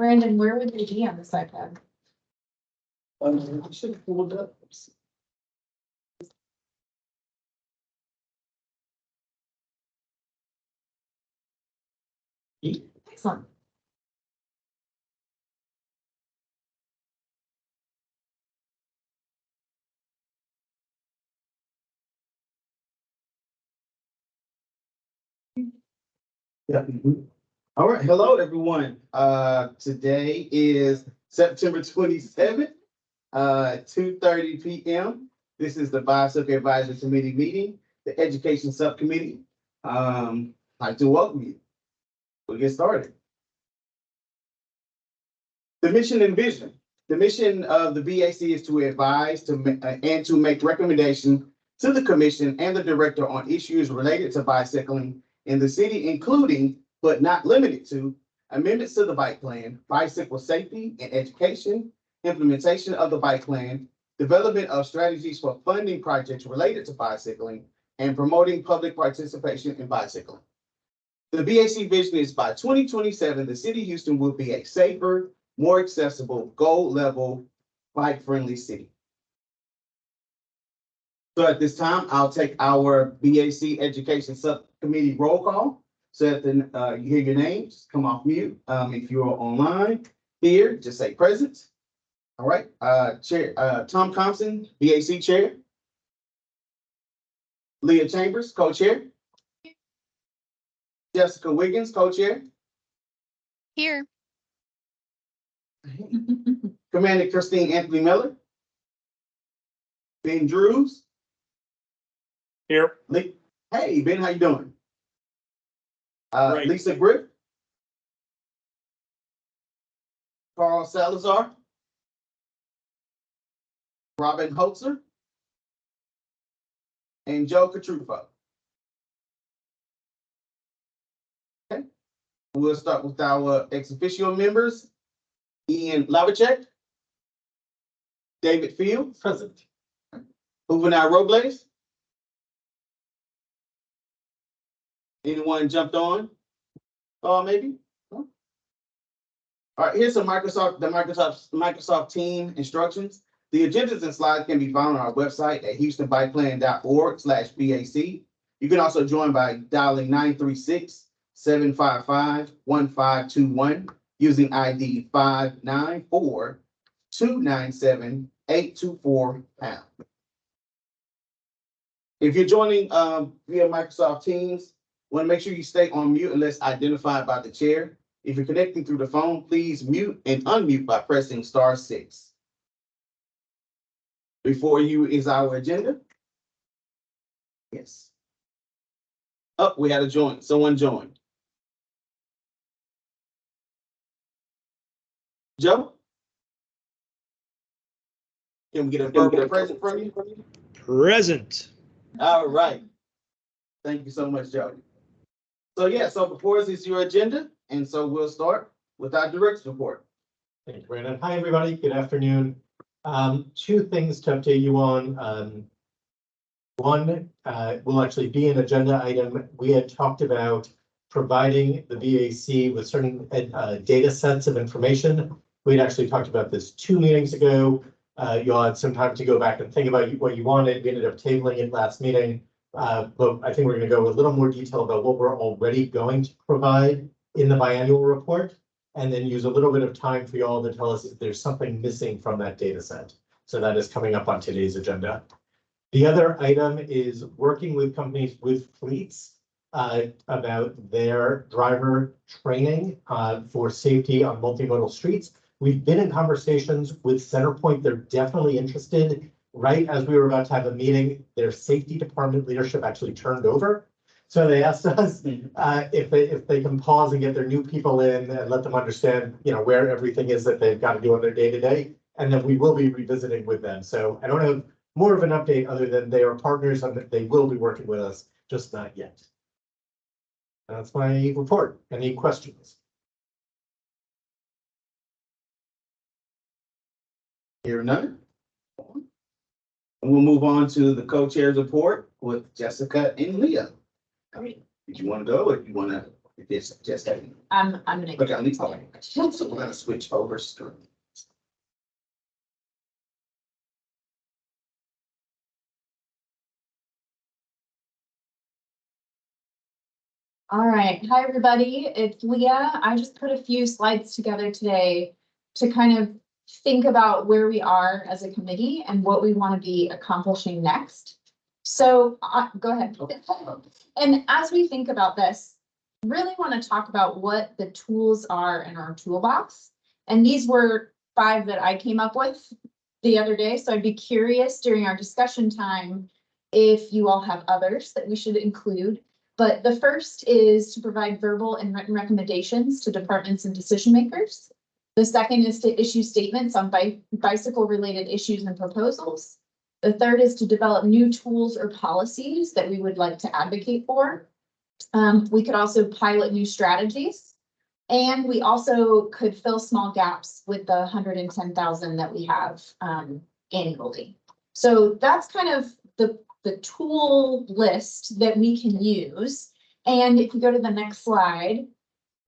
Brandon, where would they be on this iPad? I should have pulled up. Excellent. Yeah. All right. Hello, everyone. Today is September 27th, 2:30 p.m. This is the BAC Advisory Committee meeting, the Education Subcommittee. I'd like to welcome you. We'll get started. The mission and vision. The mission of the BAC is to advise and to make recommendations to the commission and the director on issues related to bicycling in the city, including but not limited to amendments to the bike plan, bicycle safety and education, implementation of the bike plan, development of strategies for funding projects related to bicycling, and promoting public participation in bicycling. The BAC vision is by 2027, the city of Houston will be a safer, more accessible, gold level, bike-friendly city. So at this time, I'll take our BAC Education Subcommittee roll call. So that then you hear your name, just come off mute. If you're online here, just say present. All right, Chair Tom Thompson, BAC Chair. Leah Chambers, Co-Chair. Jessica Wiggins, Co-Chair. Here. Commander Christine Anthony Miller. Ben Drews. Here. Hey, Ben, how you doing? Great. Lisa Griff. Carl Salazar. Robin Holzer. And Joe Catrufo. Okay. We'll start with our ex officio members. Ian Lavacek. David Fields. Present. Juvenile Robles. Anyone jumped on? Maybe? Huh? All right, here's some Microsoft team instructions. The agendas and slides can be found on our website at houstonbikeplan.org/BAC. You can also join by dialing 936-755-1521 using ID 594-297-824#. If you're joining via Microsoft Teams, want to make sure you stay on mute unless identified by the chair. If you're connecting through the phone, please mute and unmute by pressing *6. Before you is our agenda. Yes. Oh, we had a join. Someone joined. Joe? Can we get a verbal present from you? Present. All right. Thank you so much, Joe. So so before us is your agenda, and so we'll start with our director's report. Thank you, Brandon. Hi, everybody. Good afternoon. Two things to update you on. One will actually be an agenda item. We had talked about providing the BAC with certain data sets of information. We'd actually talked about this 2 meetings ago. You all had some time to go back and think about what you wanted. We ended up tabling it last meeting. But I think we're going to go a little more detail about what we're already going to provide in the biannual report, and then use a little bit of time for you all to tell us if there's something missing from that data set. So that is coming up on today's agenda. The other item is working with companies with fleets about their driver training for safety on multimodal streets. We've been in conversations with Centerpoint. They're definitely interested. Right as we were about to have a meeting, their safety department leadership actually turned over. So they asked us if they can pause and get their new people in and let them understand, where everything is that they've got to do on their day-to-day. And then we will be revisiting with them. So I don't have more of an update other than they are partners and that they will be working with us, just not yet. That's my report. Any questions? Hearing none. And we'll move on to the co-chair's report with Jessica and Leah. Did you want to go or do you want to? If it's just that. I'm gonna. Okay, at least, so we're gonna switch over screen. All right. Hi, everybody. It's Leah. I just put a few slides together today to kind of think about where we are as a committee and what we want to be accomplishing next. So go ahead. And as we think about this, really want to talk about what the tools are in our toolbox. And these were 5 that I came up with the other day. So I'd be curious during our discussion time if you all have others that we should include. But the first is to provide verbal and written recommendations to departments and decision makers. The second is to issue statements on bicycle related issues and proposals. The third is to develop new tools or policies that we would like to advocate for. We could also pilot new strategies. And we also could fill small gaps with the 110,000 that we have annually. So that's kind of the tool list that we can use. And if you go to the next slide,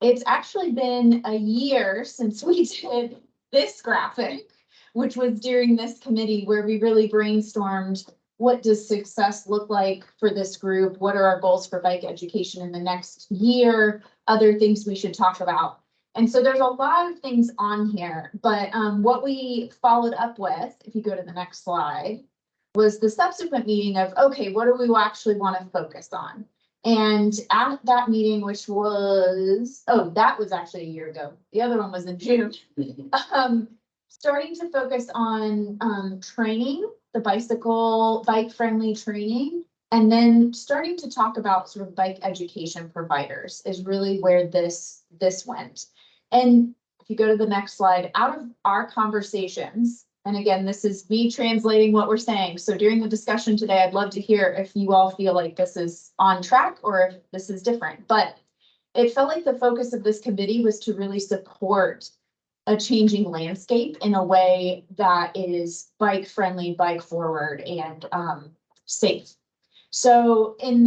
it's actually been a year since we did this graphic, which was during this committee where we really brainstormed what does success look like for this group? What are our goals for bike education in the next year? Other things we should talk about. And so there's a lot of things on here, but what we followed up with, if you go to the next slide, was the subsequent meeting of, okay, what do we actually want to focus on? And at that meeting, which was, that was actually a year ago. The other one was in June. Starting to focus on training, the bike friendly training, and then starting to talk about sort of bike education providers is really where this went. And if you go to the next slide, out of our conversations, and again, this is me translating what we're saying. So during the discussion today, I'd love to hear if you all feel like this is on track or if this is different. But it felt like the focus of this committee was to really support a changing landscape in a way that is bike friendly, bike forward, and safe. So in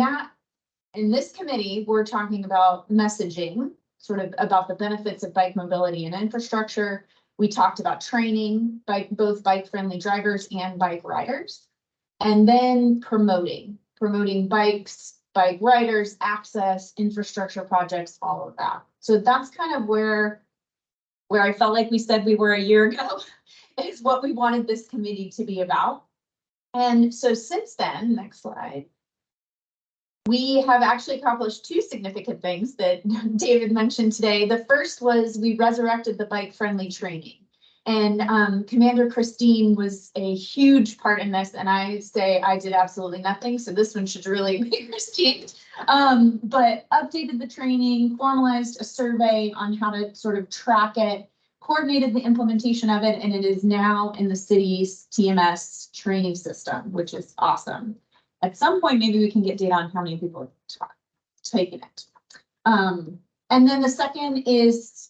this committee, we're talking about messaging, sort of about the benefits of bike mobility and infrastructure. We talked about training both bike friendly drivers and bike riders, and then promoting bikes, bike riders, access, infrastructure projects, all of that. So that's kind of where I felt like we said we were a year ago is what we wanted this committee to be about. And so since then, next slide, we have actually accomplished 2 significant things that David mentioned today. The first was we resurrected the bike friendly training, and Commander Christine was a huge part in this. And I say I did absolutely nothing. So this one should really be Christine. But updated the training, formalized a survey on how to sort of track it, coordinated the implementation of it, and it is now in the city's TMS training system, which is awesome. At some point, maybe we can get data on how many people are taking it. And then the second is,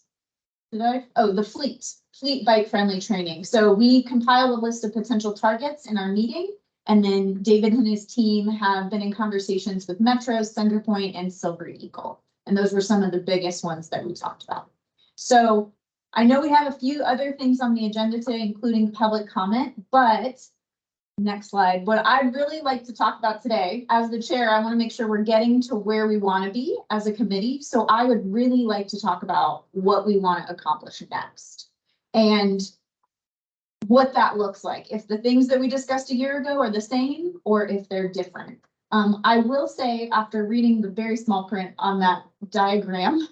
the fleet bike friendly training. So we compiled a list of potential targets in our meeting, and then David and his team have been in conversations with Metro, Centerpoint, and Silver Eagle. And those were some of the biggest ones that we talked about. So I know we have a few other things on the agenda today, including public comment, but next slide. What I'd really like to talk about today, as the chair, I want to make sure we're getting to where we want to be as a committee. So I would really like to talk about what we want to accomplish next and what that looks like. If the things that we discussed a year ago are the same or if they're different. I will say, after reading the very small print on that diagram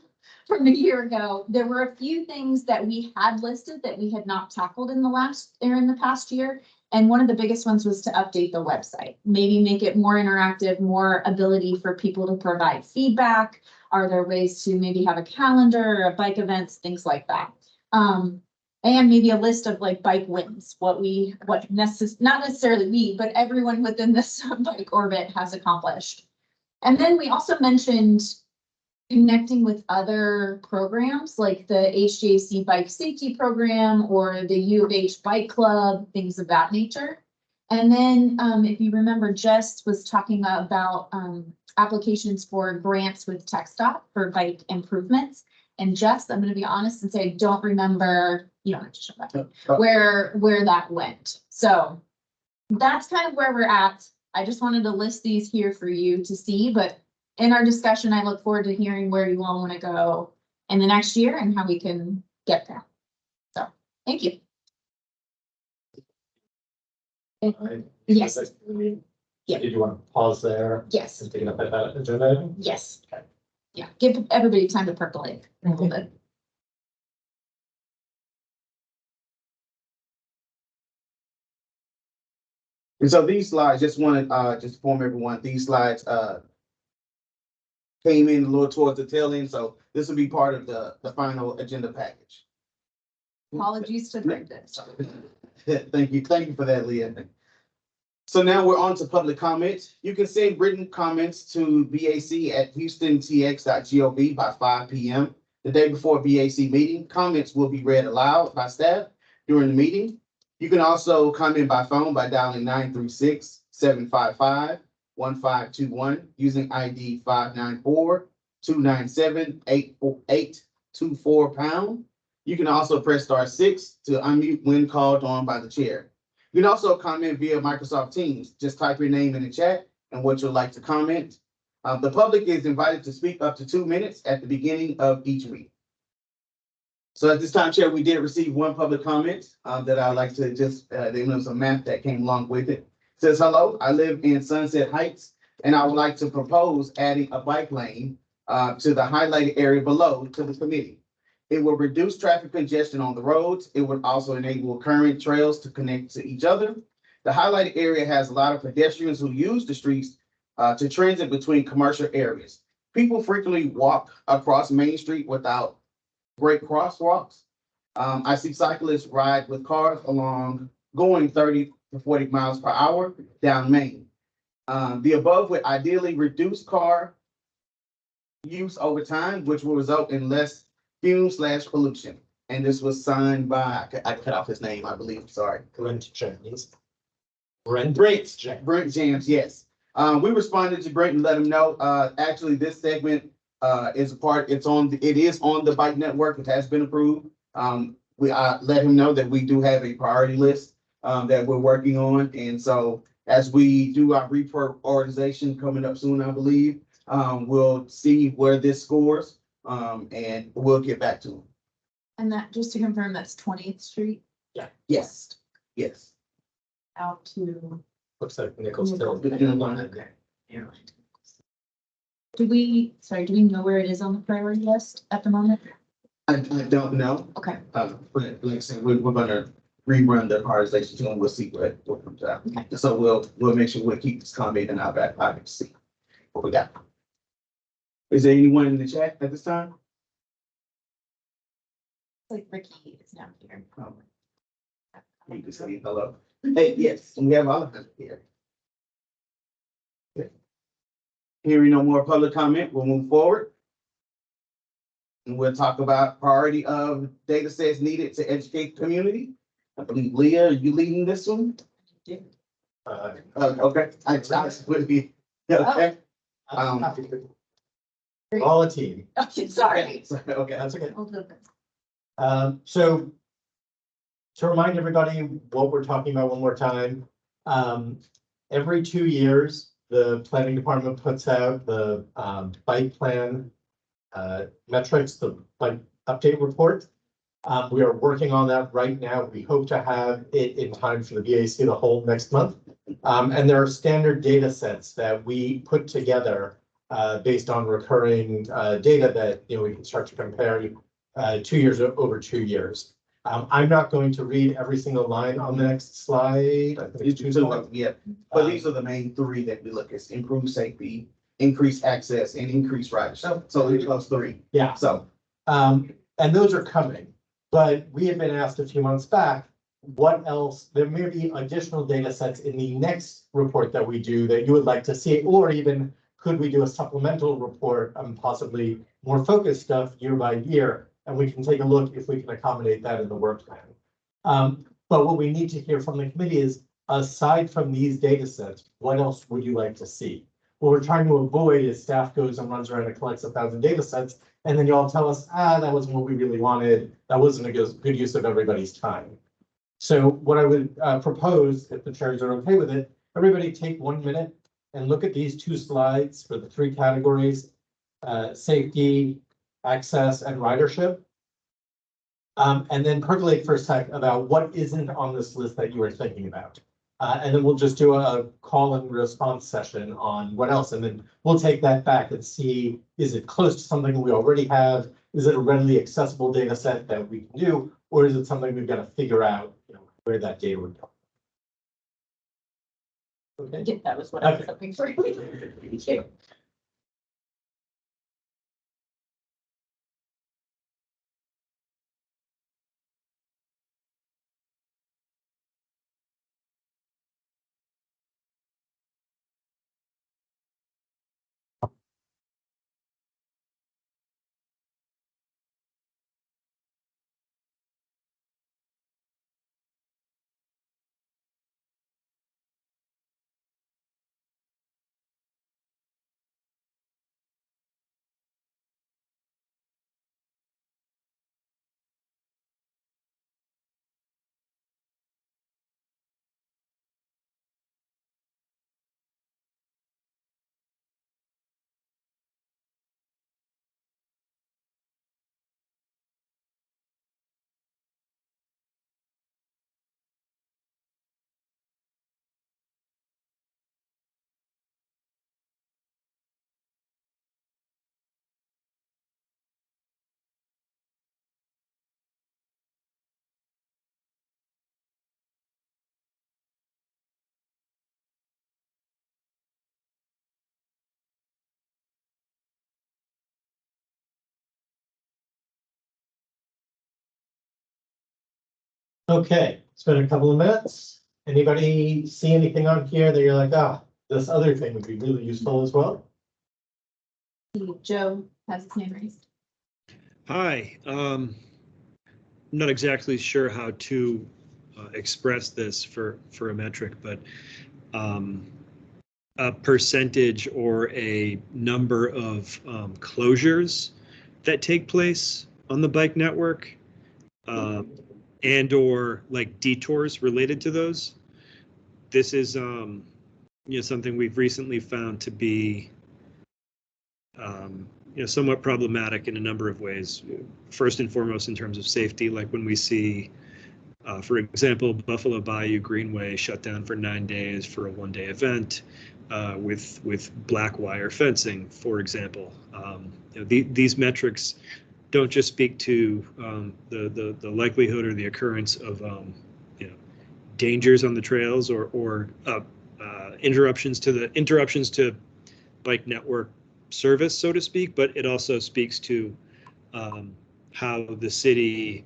from a year ago, there were a few things that we had listed that we had not tackled in the past year. And one of the biggest ones was to update the website, maybe make it more interactive, more ability for people to provide feedback. Are there ways to maybe have a calendar or bike events, things like that? And maybe a list of like bike wins, not necessarily we, but everyone within this bike orbit has accomplished. And then we also mentioned connecting with other programs like the HJC Bike Safety Program or the U of H Bike Club, things of that nature. And then if you remember, Jess was talking about applications for grants with TechStop for bike improvements. And Jess, I'm gonna be honest and say, I don't remember, you don't have to show that, where that went. So that's kind of where we're at. I just wanted to list these here for you to see, but in our discussion, I look forward to hearing where you all want to go in the next year and how we can get there. So, thank you. Yes. Yeah. Did you want to pause there Yes, and take it up at that agenda item? yes. Okay. Yeah, give everybody time to percolate a little bit. And so these slides, just wanted, just to inform everyone, these slides, came in a little towards the tail end, so this will be part of the final agenda package. Apologies to Brendan. Thank you for that, Leah. So now we're on to public comment. You can send written comments to BAC at houstontx.gov by 5 p.m. the day before BAC meeting. Comments will be read aloud by staff during the meeting. You can also comment by phone by dialing 936-755-1521 using ID 594-297-824#. You can also press *6 to unmute when called on by the chair. You can also comment via Microsoft Teams. Just type your name in the chat and what you'd like to comment. The public is invited to speak up to 2 minutes at the beginning of each meeting. So at this time, Chair, we did receive one public comment that I'd like to just, there was a map that came along with it. It says, hello, I live in Sunset Heights, and I would like to propose adding a bike lane to the highlighted area below to the committee. It will reduce traffic congestion on the roads. It would also enable current trails to connect to each other. The highlighted area has a lot of pedestrians who use the streets to transit between commercial areas. People frequently walk across Main Street without great crosswalks. I see cyclists ride with cars along going 30 to 40 miles per hour down Main. The above would ideally reduce car use over time, which will result in less fume/pollution. And this was signed by, I cut off his name, I believe, sorry. Brent James. Brent James, yes. We responded to Brent and let him know, actually this segment is a part, it is on the bike network. It has been approved. We let him know that we do have a priority list that we're working on. And so as we do our reprioritization coming up soon, I believe, we'll see where this scores and we'll get back to him. And that, just to confirm, that's 20th Street Yes, yes. out to, Looks like Nichols still. Yeah. Do we know where it is on the priority list at the moment? I don't know. Okay, But like I said, we're gonna rerun the prioritization and we'll see what comes out. Okay. So we'll make sure we'll keep this comment in our back pocket to see what we got. Is there anyone in the chat at this time? it's like Ricky is now here. You can say hello. Hey, yes, we have all of them here. Okay. Hearing no more public comment, we'll move forward. And we'll talk about priority of data sets needed to educate the community. I believe Leah, are you leading this one? Okay, I would be, okay. All a team. Okay, sorry. Okay, That's okay. Hold on. So to remind everybody what we're talking about one more time, every 2 years, the planning department puts out the bike plan metrics, the bike update report. We are working on that right now. We hope to have it in time for the BAC the whole next month. And there are standard data sets that we put together based on recurring data that we can start to compare 2 years over 2 years. I'm not going to read every single line on the next slide. I think it's two slides. yeah, but these are the main three that we look at: improve safety, increase access, and increase ridership. So these are those three. Yeah. So, and those are coming, but we had been asked a few months back, what else, there may be additional data sets in the next report that we do that you would like to see, or even could we do a supplemental report on possibly more focused stuff year by year? And we can take a look if we can accommodate that in the work plan. But what we need to hear from the committee is, aside from these data sets, what else would you like to see? what we're trying to avoid is staff goes and runs around and collects 1,000 data sets, and then you all tell us, that wasn't what we really wanted. That wasn't a good use of everybody's time. So what I would propose, if the chairs are okay with it, everybody take 1 minute and look at these 2 slides for the 3 categories, safety, access, and ridership. And then percolate for a sec about what isn't on this list that you are thinking about. And then we'll just do a call and response session on what else. And then we'll take that back and see, is it close to something we already have? Is it a readily accessible data set that we can do? Or is it something we've got to figure out, where that data would go? Okay. Yeah, that was what I was looking for. Thank you. Okay, it's been a couple of minutes. Anybody see anything on here that you're like, this other thing would be really useful as well? Joe has his hand raised. Hi. Not exactly sure how to express this for a metric, but a percentage or a number of closures that take place on the bike network, and or like detours related to those. This is something we've recently found to be somewhat problematic in a number of ways. First and foremost, in terms of safety, like when we see, for example, Buffalo Bayou Greenway shut down for 9 days for a 1-day event with black wire fencing, for example. These metrics don't just speak to the likelihood or the occurrence of dangers on the trails or interruptions to bike network service, so to speak, but it also speaks to how the city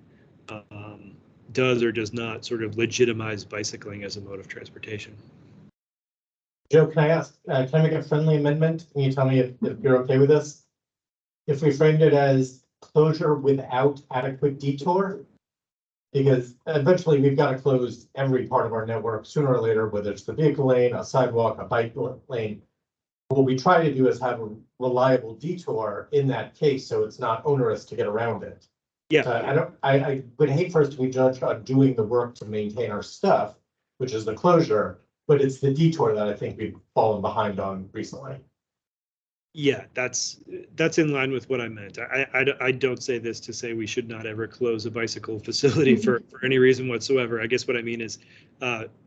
does or does not sort of legitimize bicycling as a mode of transportation. Joe, can I ask, can I make a friendly amendment? Can you tell me if you're okay with this? If we framed it as closure without adequate detour, because eventually we've got to close every part of our network sooner or later, whether it's the vehicle lane, a sidewalk, a bike lane. What we try to do is have a reliable detour in that case, so it's not onerous to get around it. Yeah. I would hate for us to be judged on doing the work to maintain our stuff, which is the closure, but it's the detour that I think we've fallen behind on recently. Yeah, that's in line with what I meant. I don't say this to say we should not ever close a bicycle facility for any reason whatsoever. I guess what I mean is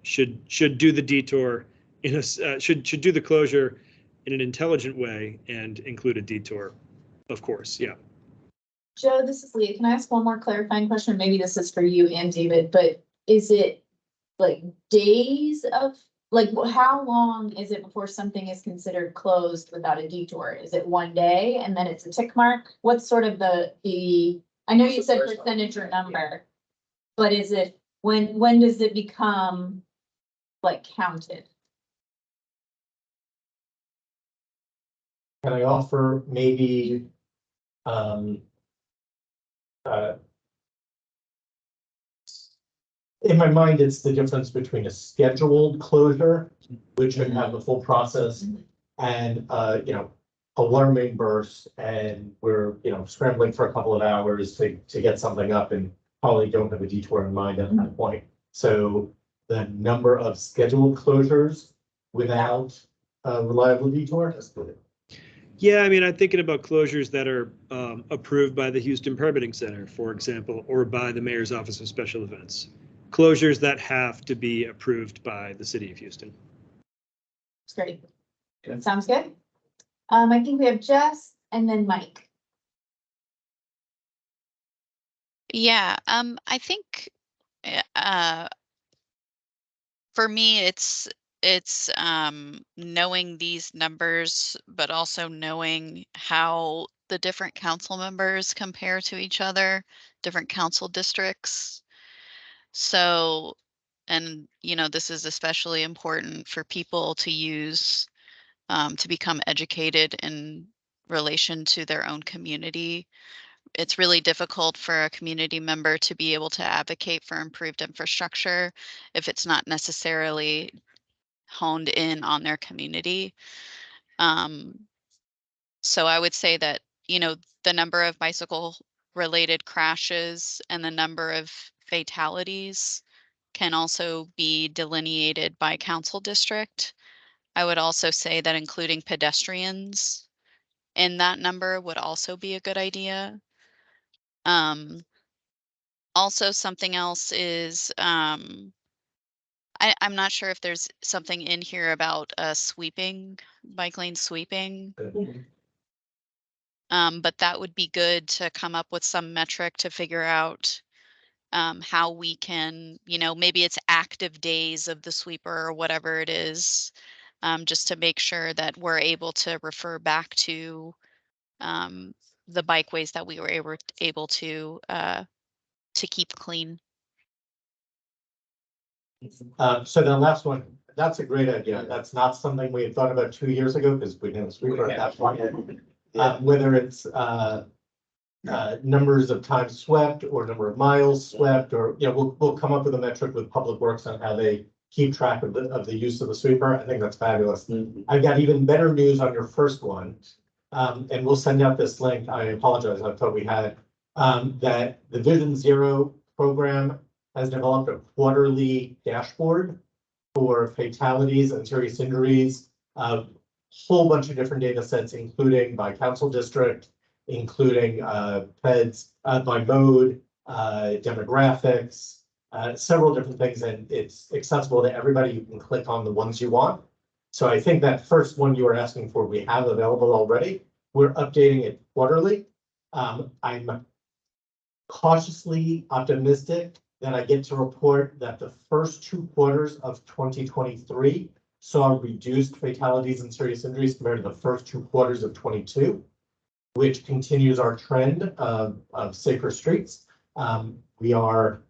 should do the detour in a should do the closure in an intelligent way and include a detour, of course. Yeah. Joe, this is Leah. Can I ask one more clarifying question? Maybe this is for you and David, but is it like days of, like, how long is it before something is considered closed without a detour? Is it 1 day and then it's a tick mark? What's sort of the, I know you said percentage or number, but is it, when does it become like counted? Can I offer maybe in my mind, it's the difference between a scheduled closure, which would have the full process, and, alarming bursts, and we're, scrambling for a couple of hours to get something up, and probably don't have a detour in mind at that point. So the number of scheduled closures without a reliable detour is good. Yeah, I mean, I'm thinking about closures that are approved by the Houston Permitting Center, for example, or by the Mayor's Office of Special Events. Closures that have to be approved by the City of Houston. It's great. Okay. Sounds good. I think we have Jess and then Mike. Yeah, I think for me it's knowing these numbers, but also knowing how the different council members compare to each other, different council districts. So, and this is especially important for people to use to become educated in relation to their own community. It's really difficult for a community member to be able to advocate for improved infrastructure if it's not necessarily honed in on their community. So I would say that, the number of bicycle related crashes and the number of fatalities can also be delineated by council district. I would also say that including pedestrians in that number would also be a good idea. Also something else is, I'm not sure if there's something in here about sweeping, bike lane sweeping. But that would be good to come up with some metric to figure out how we can, maybe it's active days of the sweeper or whatever it is, just to make sure that we're able to refer back to the bikeways that we were able to keep clean. So the last one, that's a great idea. That's not something we had thought about 2 years ago because we didn't sweeper at that point. Whether it's numbers of times swept or number of miles swept, or we'll come up with a metric with Public Works on how they keep track of the use of the sweeper. I think that's fabulous. I've got even better news on your first one, and we'll send out this link. I apologize, I thought we had that the Vision Zero program has developed a quarterly dashboard for fatalities and serious injuries, a whole bunch of different data sets, including by council district, including feds, by mode, demographics, several different things, and it's accessible to everybody. You can click on the ones you want. So I think that first one you were asking for, we have available already. We're updating it quarterly. I'm cautiously optimistic that I get to report that the first 2 quarters of 2023 saw reduced fatalities and serious injuries compared to the first 2 quarters of 22, which continues our trend of safer streets. We are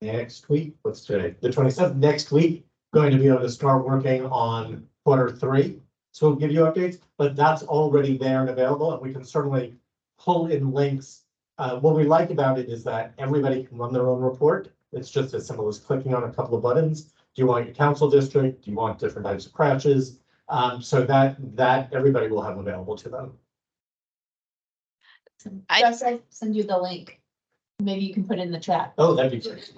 next week, what's today? The 27th, next week, going to be able to start working on Q3. So we'll give you updates, but that's already there and available, and we can certainly pull in links. What we like about it is that everybody can run their own report. It's just as simple as clicking on a couple of buttons. Do you want your council district? Do you want different types of crashes? So that everybody will have available to them. Jess, I'll send you the link. Maybe you can put it in the chat. Oh, that'd be great.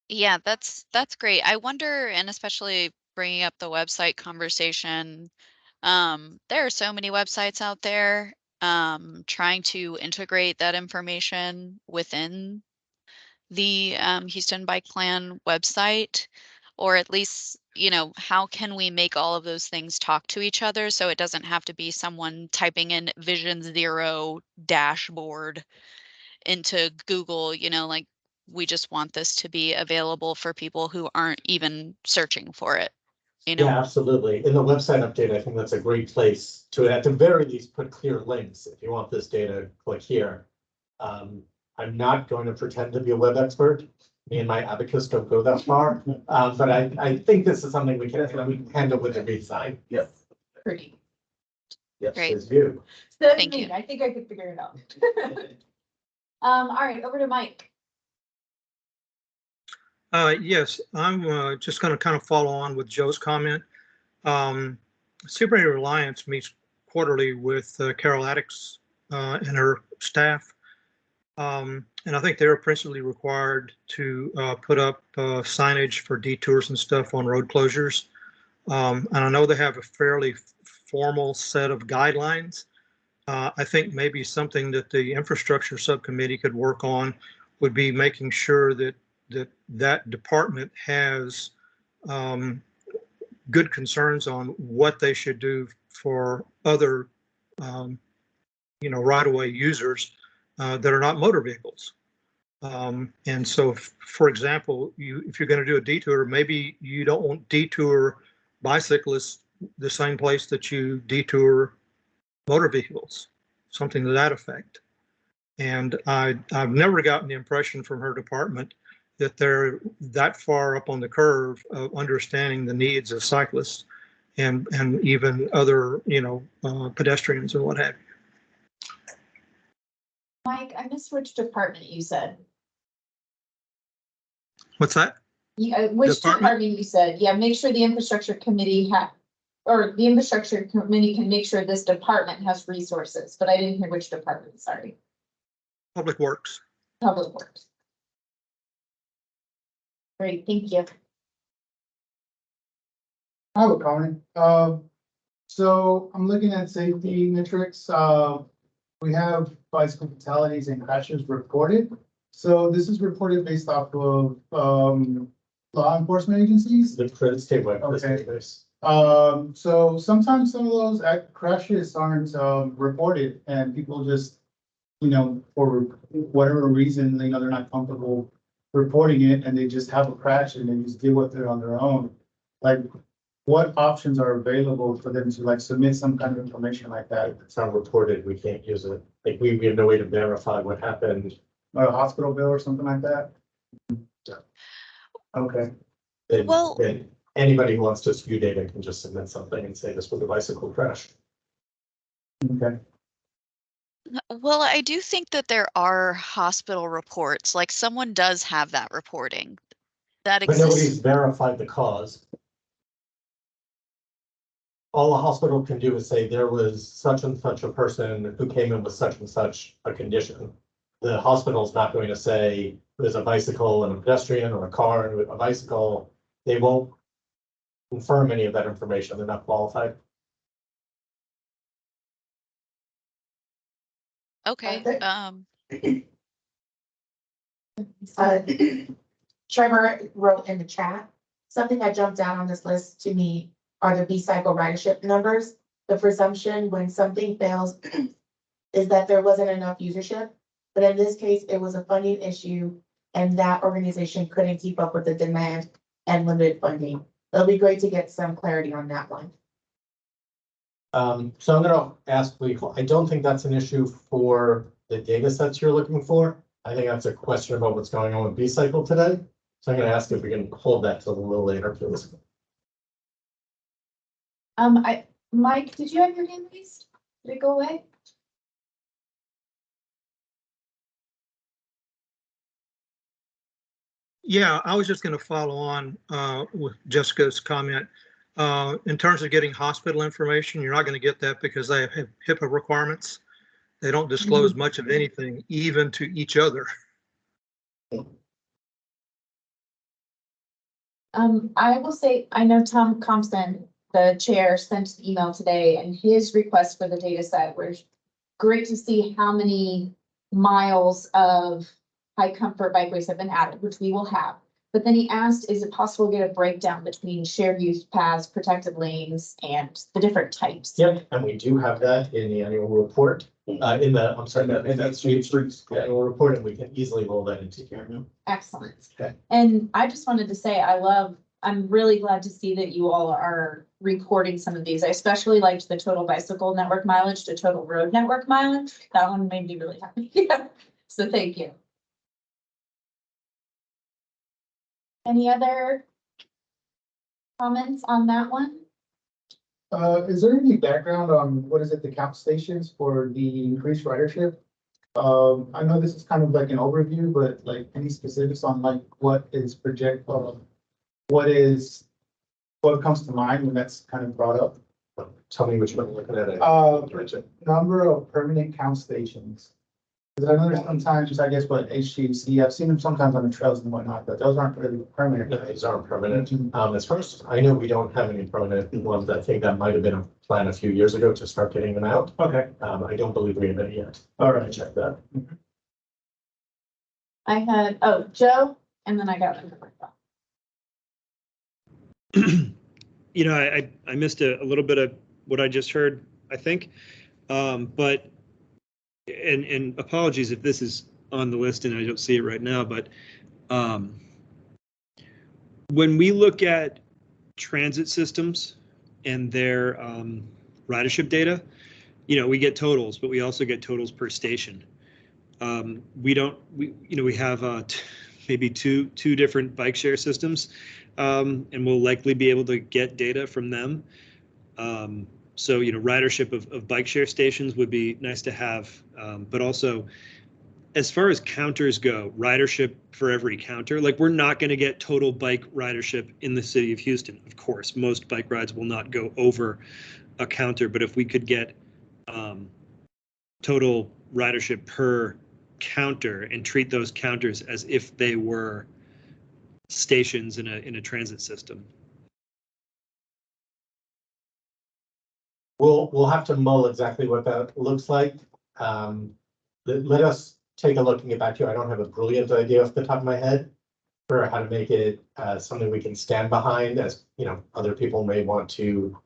Yeah, that's great. I wonder, and especially bringing up the website conversation, there are so many websites out there. Trying to integrate that information within the Houston Bike Plan website, or at least, how can we make all of those things talk to each other so it doesn't have to be someone typing in Vision Zero dashboard into Google, like we just want this to be available for people who aren't even searching for it. Yeah, absolutely. In the website update, I think that's a great place to, at the very least, put clear links. If you want this data, click here. I'm not going to pretend to be a web expert. Me and my abacus don't go that far, but I think this is something we can handle with a redesign. Yep. Pretty. Yes. Great. It's you. Thank you. I think I could figure it out. All right, over to Mike. Yes, I'm just going to kind of follow on with Joe's comment. Superintendent Reliance meets quarterly with Carol Addicks and her staff. And I think they're principally required to put up signage for detours and stuff on road closures. And I know they have a fairly formal set of guidelines. I think maybe something that the infrastructure subcommittee could work on would be making sure that that department has good concerns on what they should do for other, right-of-way users that are not motor vehicles. And so, for example, if you're going to do a detour, maybe you don't want detour bicyclists the same place that you detour motor vehicles, something to that effect. And I've never gotten the impression from her department that they're that far up on the curve of understanding the needs of cyclists and even other, pedestrians and what have you. Mike, I missed which department you said. What's that? Which department you said? Yeah, make sure the infrastructure committee the infrastructure committee can make sure this department has resources, but I didn't hear which department, sorry. Public Works. Public Works. Great, thank you. I have a comment. So I'm looking at safety metrics. We have bicycle fatalities and crashes reported. So this is reported based off of law enforcement agencies. The statewide. Okay. So sometimes some of those crashes aren't reported, and people just, for whatever reason, they're not comfortable reporting it, and they just have a crash and they just deal with it on their own. Like, what options are available for them to submit some kind of information like that? If it's not reported, we can't use it. Like we have no way to verify what happened. Or a hospital bill or something like that? Yeah. Okay. Then anybody who wants to view data can just submit something and say this was a bicycle crash. Okay. Well, I do think that there are hospital reports, like someone does have that reporting that But nobody's exists. verified the cause. All a hospital can do is say there was such and such a person who came in with such and such a condition. The hospital's not going to say there's a bicycle and a pedestrian or a car and a bicycle. They won't confirm any of that information. They're not qualified. Okay, Trevor wrote in the chat, something that jumped out on this list to me are the B-cycle ridership numbers. The presumption when something fails is that there wasn't enough usership. But in this case, it was a funding issue and that organization couldn't keep up with the demand and limited funding. It'll be great to get some clarity on that one. So I'm going to ask legal. I don't think that's an issue for the data sets you're looking for. I think that's a question about what's going on with B-cycle today. So I'm going to ask if we can hold that till a little later, please. Mike, did you have your hand raised? Did it go away? Yeah, I was just going to follow on with Jessica's comment. In terms of getting hospital information, you're not going to get that because they have HIPAA requirements. They don't disclose much of anything, even to each other. I will say, I know Tom Compson, the chair, sent an email today, and his request for the data set was great to see how many miles of high comfort bikeways have been added, which we will have. But then he asked, is it possible to get a breakdown between shared use paths, protected lanes, and the different types? Yep, and we do have that in the annual report. In that streets annual report, and we can easily roll that into here. Excellent. Okay. And I just wanted to say, I'm really glad to see that you all are recording some of these. I especially liked the total bicycle network mileage to total road network mileage. That one made me really happy. So thank you. Any other comments on that one? Is there any background on what is it, the count stations for the increased ridership? I know this is kind of like an overview, but any specifics on what is what comes to mind when that's kind of brought up? tell me which one you're looking at. Number of permanent count stations. Because I know there's sometimes, I guess, what HGC, I've seen them sometimes on the trails and whatnot, but those aren't really permanent. No, these aren't permanent. As far as I know, we don't have any permanent ones. I think that might have been a plan a few years ago to start getting them out. Okay, I don't believe we have any yet. all I right. check that. I had, oh, Joe, and then I got. You know, I missed a little bit of what I just heard, I think. But, and apologies if this is on the list and I don't see it right now, but when we look at transit systems and their ridership data, you know, we get totals, but we also get totals per station. We have maybe two different bike share systems, and we'll likely be able to get data from them. So, you know, ridership of bike share stations would be nice to have, but also as far as counters go, ridership for every counter, like we're not going to get total bike ridership in the city of Houston. Of course, most bike rides will not go over a counter, but if we could get total ridership per counter and treat those counters as if they were stations in a transit system. We'll have to mull exactly what that looks like. Let us take a look and get back to you. I don't have a brilliant idea off the top of my head for how to make it something we can stand behind, as you know, other people may want to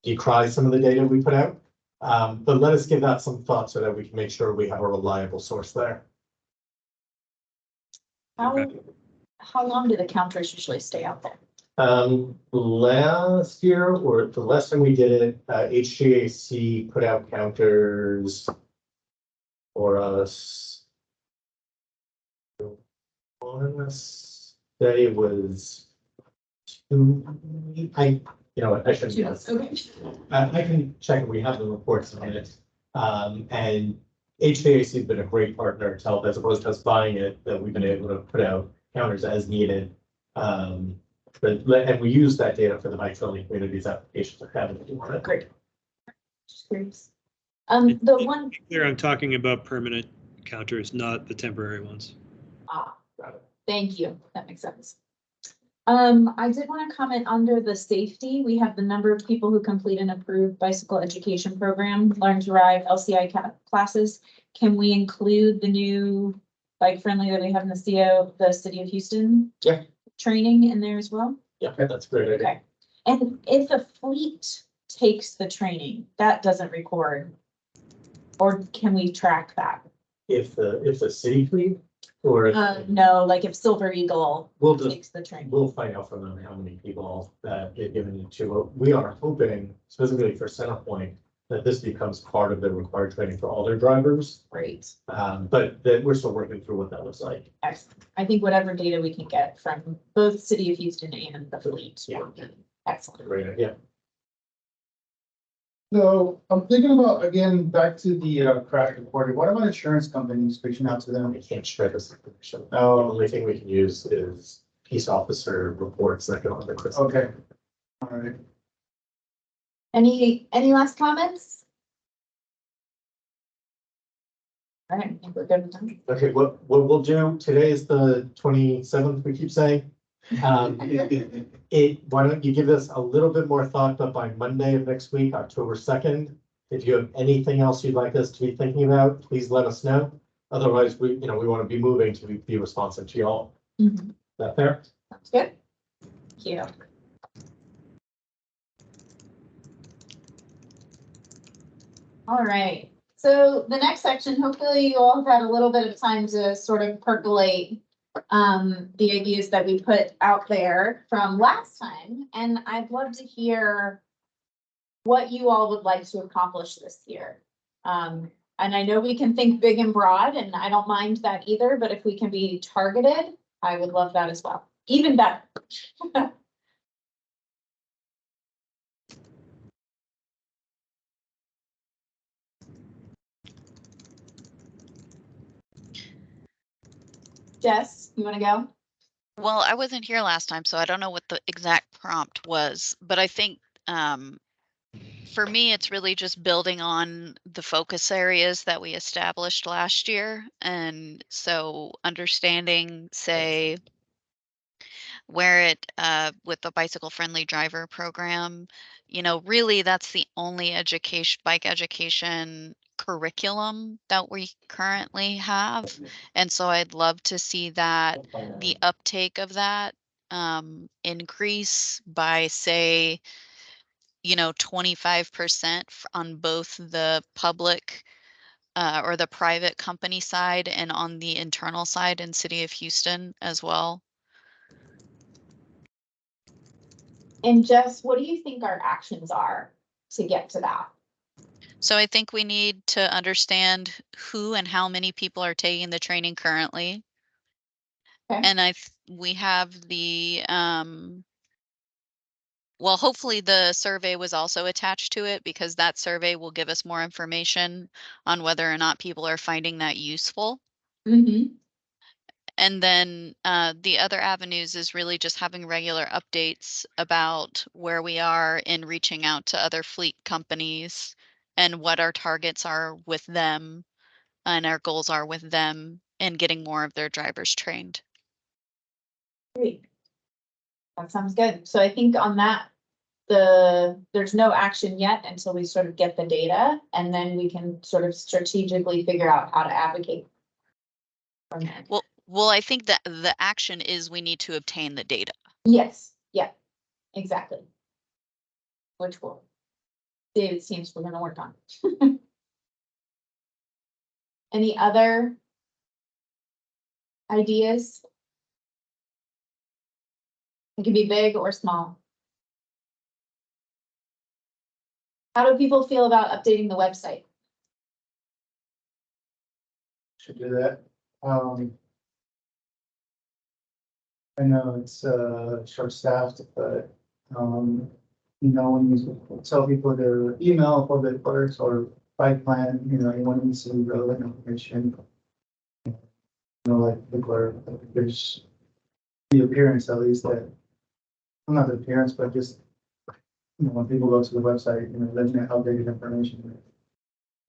decry some of the data we put out. But let us give that some thought so that we can make sure we have a reliable source there. How long do the counters usually stay out there? Last year, or the last time we did it, HGAC put out counters for us. I want to say it was 2. You know what, I shouldn't guess. Okay. I can check. We have the reports on it. And HGAC has been a great partner to help, as opposed to us buying it, that we've been able to put out counters as needed. And we use that data for the bike friendly communities applications are having to do on it. Great. Just curious. The one. Here I'm talking about permanent counters, not the temporary ones. Got it. Thank you. That makes sense. I did want to comment under the safety. We have the number of people who complete an approved bicycle education program, Learn to Ride LCI classes. Can we include the new bike friendly that we have in the city of Houston? Yeah. Training in there as well? Yeah, that's a great idea. Okay. And if a fleet takes the training, that doesn't record, or can we track that? If the city fleet or No, like if Silver Eagle takes the training. we'll find out from them how many people that they've given it to. We are hoping specifically for Centerpoint that this becomes part of the required training for all their drivers. Great. But that we're still working through what that looks like. Excellent. I think whatever data we can get from both City of Houston and the fleet. Yeah. Excellent. Great idea. So I'm thinking about, again, back to the crash reporting. What about insurance companies reaching out to them? We can't share this information. The Oh, only thing we can use is peace officer reports that go on the Christmas. okay. All right. Any last comments? All right, I think we're good with them. Okay, what we'll do, today is the 27th, we keep saying. Why don't you give this a little bit more thought, but by Monday of next week, October 2nd, if you have anything else you'd like us to be thinking about, please let us know. Otherwise, we want to be moving to be responsive to y'all. Mhm. Is that fair? Sounds good. Thank you. All right, so the next section, hopefully you all have had a little bit of time to sort of percolate the ideas that we put out there from last time, and I'd love to hear what you all would like to accomplish this year. And I know we can think big and broad, and I don't mind that either, but if we can be targeted, I would love that as well. Even better. Jess, you want to go? Well, I wasn't here last time, so I don't know what the exact prompt was, but I think for me, it's really just building on the focus areas that we established last year. And so understanding, say, where it with the bicycle friendly driver program, really that's the only bike education curriculum that we currently have. And so I'd love to see that the uptake of that increase by, say, 25% on both the public or the private company side and on the internal side in City of Houston as well. And Jess, what do you think our actions are to get to that? So I think we need to understand who and how many people are taking the training currently. Okay. And we have well, hopefully the survey was also attached to it, because that survey will give us more information on whether or not people are finding that useful. Mm-hmm. And then the other avenues is really just having regular updates about where we are in reaching out to other fleet companies and what our targets are with them and our goals are with them, and getting more of their drivers trained. Great. That sounds good. So I think on that, there's no action yet until we sort of get the data, and then we can sort of strategically figure out how to advocate from there. Well, I think that the action is we need to obtain the data. Yes, yeah, exactly. Which David's teams we're gonna work on. Any other ideas? It can be big or small. How do people feel about updating the website? Should do that. I know it's short-staffed, but when you tell people their email for the clerks or bike plan, you want to see relevant information. Like the clerk, there's the appearance at least that, well, not the appearance, but just, when people go to the website, letting them updated information.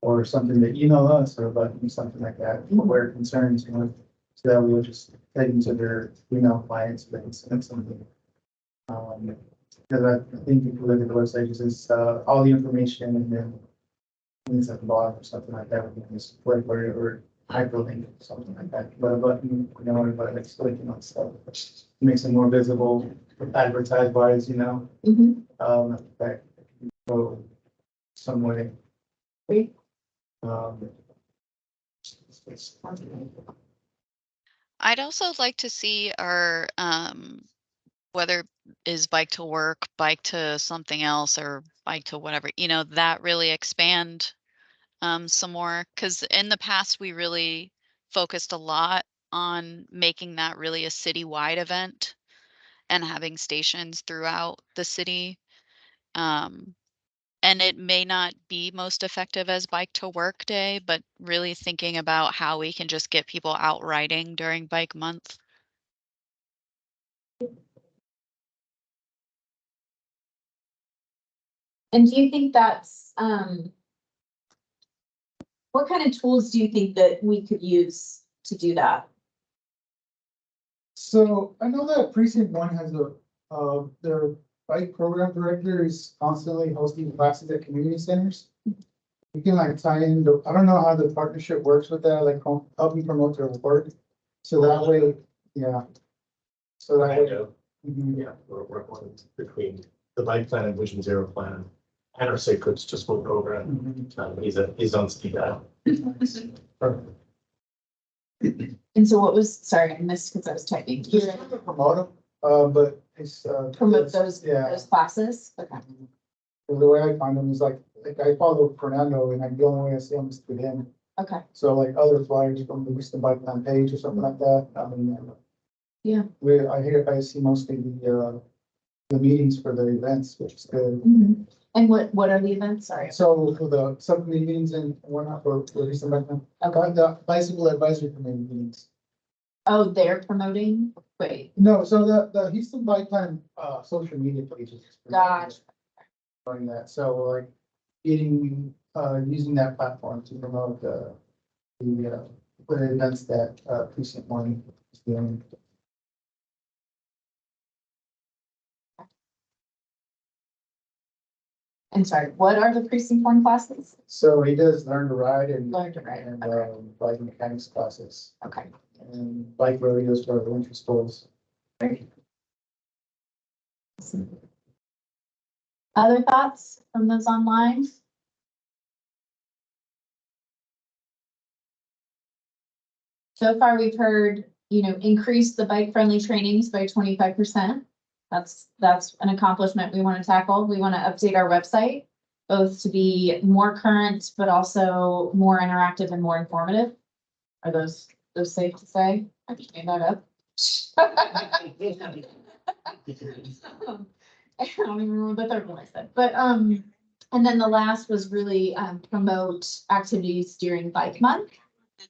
Or something that email us or about something like that, where concerns, so that we'll just take them to their email clients, and something. Because I think if you look at the website, it's all the information and then things at the bottom or something like that, we can just click or hyperlink, something like that. But a button, but like clicking on stuff, which makes it more visible, advertised wise, Mm-hmm. that can go some way. Great. I'd also like to see our whether is bike to work, bike to something else, or bike to whatever, that really expand some more, because in the past we really focused a lot on making that really a citywide event and having stations throughout the city. And it may not be most effective as bike to work day, but really thinking about how we can just get people out riding during bike month. And do you think that's, what kind of tools do you think that we could use to do that? So I know that precinct 1 has their bike program director is constantly hosting classes at community centers. You can like tie in, I don't know how the partnership works with that, like helping promote their work. So that way, yeah. So that way. Mhm. Yeah, we're working between the bike plan and Vision Zero plan and our Safe Routes to School program. He's on speed dial. Perfect. And so what was, sorry, I missed because I was typing. Just trying to promote them, but it's. Promote those Yeah. classes? Okay. The way I find them is like I follow Fernando and like the only way I see him is through him. Okay. So like other flyers from the Houston Bike Plan page or something like that, Yeah. I see mostly the meetings for the events, which is good. Mhm. And what are the events? Sorry. So for the subcommittee meetings and whatnot for Houston Bike Plan, the bicycle advisory committee meetings. Oh, they're promoting? Wait. No, so the Houston Bike Plan social media pages. Gotcha. Running that, so like getting, using that platform to promote the events that, precinct one is doing. And sorry, what are the precinct one classes? So he does learn to ride and, Learn to ride, and, okay. bike mechanics classes Okay. and bike rodeos for winter sports. Great. Other thoughts from those online? So far, we've heard, increase the bike friendly trainings by 25%. That's an accomplishment we want to tackle. We want to update our website, both to be more current, but also more interactive and more informative. Are those safe to say? I just made that up. I don't even remember the third one I said, but, and then the last was really, promote activities during Bike Month.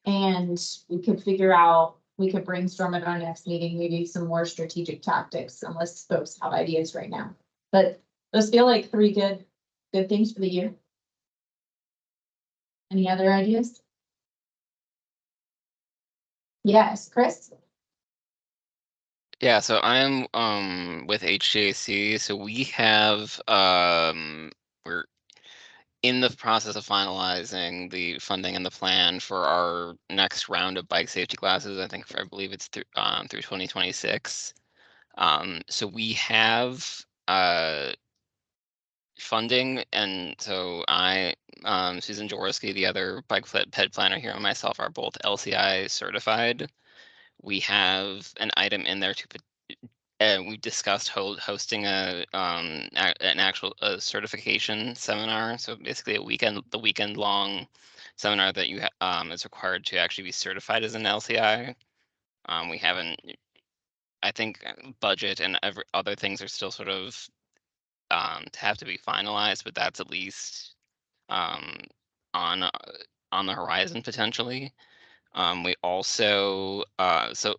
And we could brainstorm at our next meeting, maybe some more strategic tactics, unless folks have ideas right now. But those feel like three good things for the year. Any other ideas? Yes, Chris? Yeah, so I'm with HJC. So we have we're in the process of finalizing the funding and the plan for our next round of bike safety classes. I believe it's through 2026. So we have funding, and so Susan Jaworski, the other bike ped planner here, and myself are both LCI certified. We have an item in there we discussed hosting an actual certification seminar. So basically the weekend long seminar that is required to actually be certified as an LCI. We haven't, I think budget and other things are still sort of have to be finalized, but that's at least on the horizon potentially. We also, so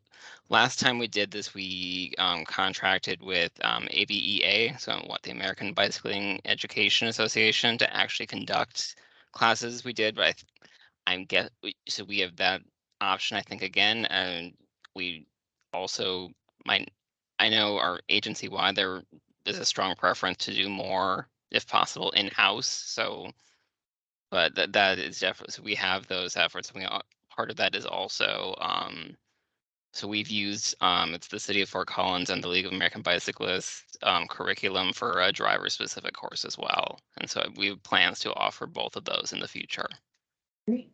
last time we did this, we contracted with ABEA, so the American Bicycling Education Association, to actually conduct classes. We did, but so we have that option, I think, again, and we also I know our agency-wide, there is a strong preference to do more, if possible, in-house. So, but that is definitely, so we have those efforts. Part of that is also, so we've used, it's the City of Fort Collins and the League of American Bicyclists curriculum for a driver-specific course as well. And so we have plans to offer both of those in the future. Great.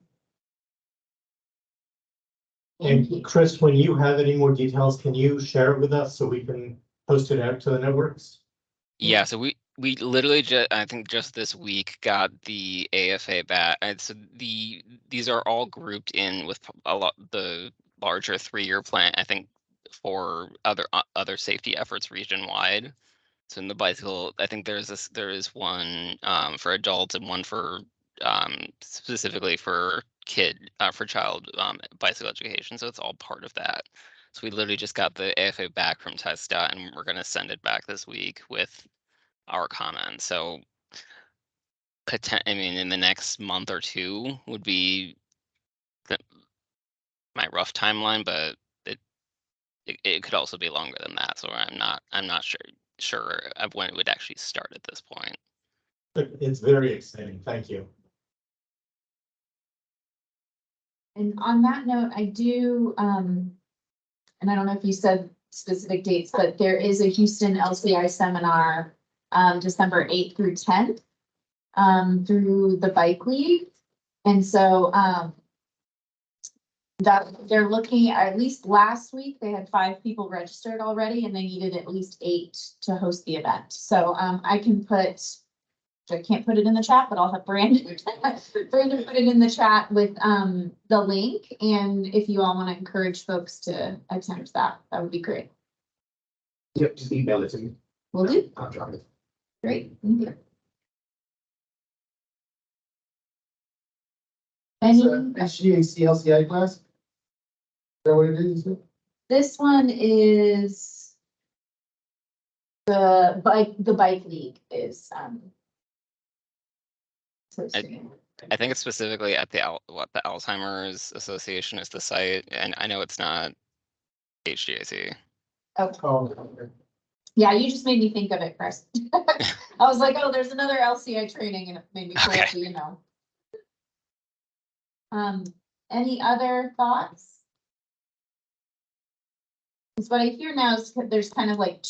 And Chris, when you have any more details, can you share it with us so we can post it out to the networks? Yeah, so we literally I think just this week got the AFA back. And so these are all grouped in with a lot the larger 3-year plan, I think, for other safety efforts region wide. So in the bicycle, I think there is one for adults and one for specifically for child bicycle education. So it's all part of that. So we literally just got the AFA back from TestDot, and we're going to send it back this week with our comments. So I mean, in the next month or two would be my rough timeline, but it could also be longer than that. So I'm not sure of when it would actually start at this point. It's very exciting. Thank you. And on that note, I do, and I don't know if you said specific dates, but there is a Houston LCI seminar, December 8th through 10th, through the Bike League. And so, that they're looking, at least last week, they had 5 people registered already, and they needed at least 8 to host the event. So, I can't put it in the chat, but I'll have Brandon put it in the chat with the link. And if you all want to encourage folks to attend that would be great. Yep, just email it to me. Will do. I'll drop it. Great. Thank you. Any, HGAC LCI class? Is that what it is? this one is the bike league is posting it. I think it's specifically at the the Alzheimer's Association is the site, and I know it's not HGAC. Okay. Oh, okay. Yeah, you just made me think of it, Chris. I was like, oh, there's another LCI training and it made me pull up Okay. the. Any other thoughts? Because what I hear now is there's kind of like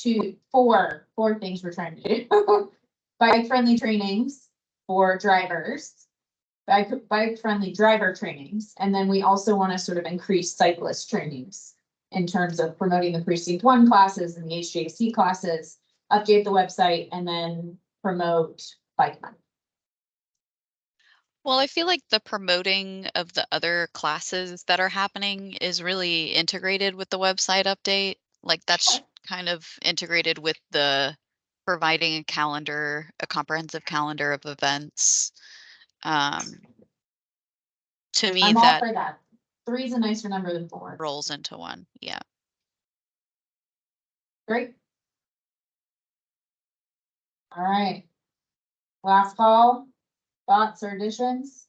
four things we're trying to do. Bike-friendly trainings for drivers, bike-friendly driver trainings, and then we also want to sort of increase cyclist trainings in terms of promoting the precinct 1 classes and the HJC classes, update the website, and then promote bike month. Well, I feel like the promoting of the other classes that are happening is really integrated with the website update. Like that's kind of integrated with the providing a calendar, a comprehensive calendar of events. To me, I'm all that for that. 3 is a nicer number than 4. rolls into one. Yeah. Great. All right. Last call, thoughts or additions?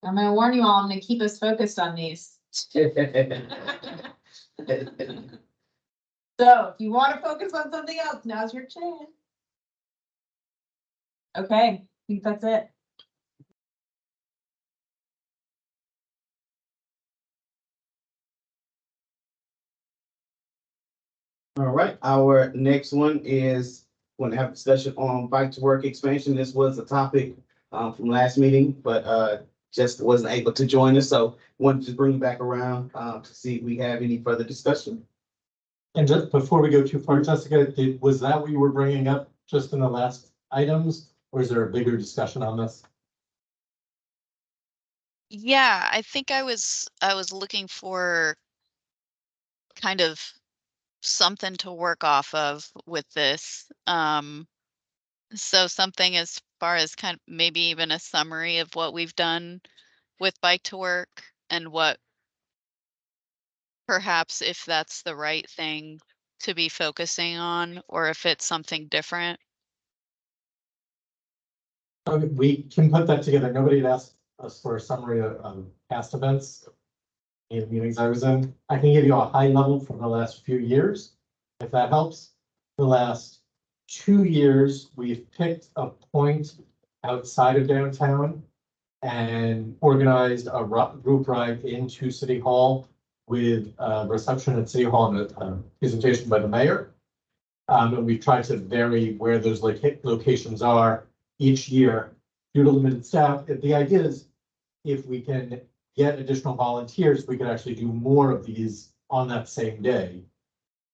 I'm gonna warn you all, I'm gonna keep us focused on these. So if you want to focus on something else, now's your chance. Okay, I think that's it. All right, our next one is going to have a discussion on bike to work expansion. This was a topic from last meeting, but just wasn't able to join us. So wanted to bring you back around to see if we have any further discussion. And just before we go too far, Jessica, was that what you were bringing up just in the last items? Or is there a bigger discussion on this? Yeah, I think I was looking for kind of something to work off of with this. So something as far as kind of maybe even a summary of what we've done with bike to work and what perhaps if that's the right thing to be focusing on or if it's something different. Okay, we can put that together. Nobody had asked us for a summary of past events in meetings I was in. I can give you a high level from the last few years, if that helps. The last 2 years, we've picked a point outside of downtown and organized a group ride into City Hall with a reception at City Hall and a presentation by the mayor. And we've tried to vary where those locations are each year due to limited staff. The idea is if we can get additional volunteers, we could actually do more of these on that same day.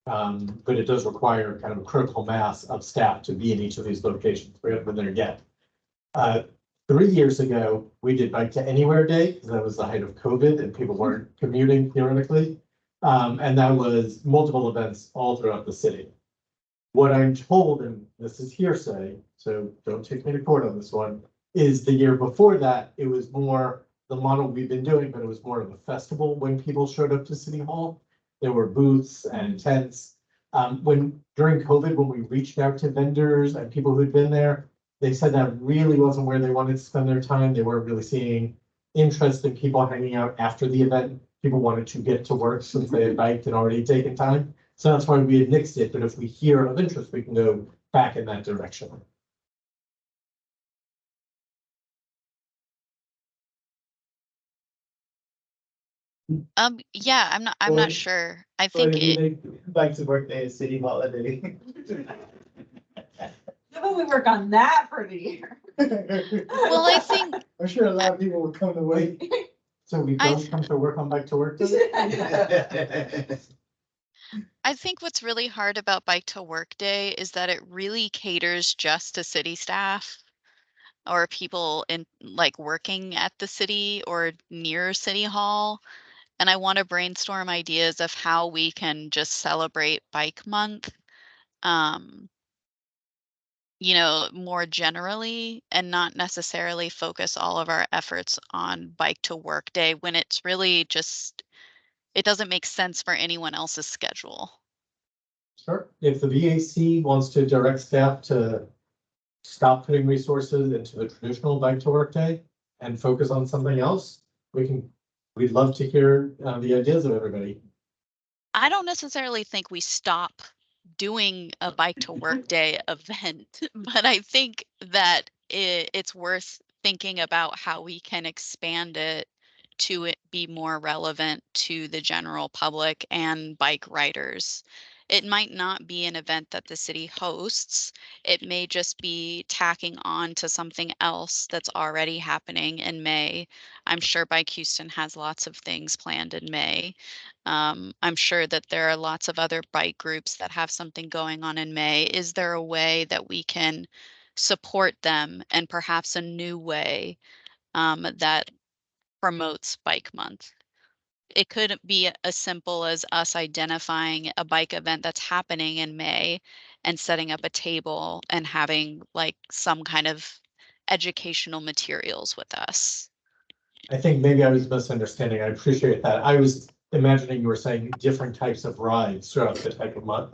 But it does require kind of a critical mass of staff to be in each of these locations. We haven't been there yet. 3 years ago, we did Bike to Anywhere Day because that was the height of COVID and people weren't commuting theoretically. And that was multiple events all throughout the city. What I'm told, and this is hearsay, so don't take me to court on this one, is the year before that, it was more the model we've been doing, but it was more of a festival when people showed up to City Hall. There were booths and tents. During COVID, when we reached out to vendors and people who'd been there, they said that really wasn't where they wanted to spend their time. They weren't really seeing interest in people hanging out after the event. People wanted to get to work since they had biked and already taken time. So that's why we had nixed it, but if we hear of interest, we can go back in that direction. Yeah, I'm not sure. I think Bike to work day is city holiday. We work on that for the year. well, I think I'm sure a lot of people would come to wait. So we don't come to work on Bike to Work Day? I think what's really hard about Bike to Work Day is that it really caters just to city staff or people in like working at the city or near City Hall. And I want to brainstorm ideas of how we can just celebrate Bike Month, more generally and not necessarily focus all of our efforts on Bike to Work Day when it's really just, it doesn't make sense for anyone else's schedule. Sure. If the BAC wants to direct staff to stop putting resources into the traditional bike to work day and focus on something else, we'd love to hear the ideas of everybody. I don't necessarily think we stop doing a bike to work day event, but I think that it's worth thinking about how we can expand it to it be more relevant to the general public and bike riders. It might not be an event that the city hosts. It may just be tacking on to something else that's already happening in May. I'm sure Bike Houston has lots of things planned in May. I'm sure that there are lots of other bike groups that have something going on in May. Is there a way that we can support them, and perhaps a new way that promotes Bike Month? It could be as simple as us identifying a bike event that's happening in May and setting up a table and having like some kind of educational materials with us. I think maybe I was misunderstanding. I appreciate that. I was imagining you were saying different types of rides throughout the type of month,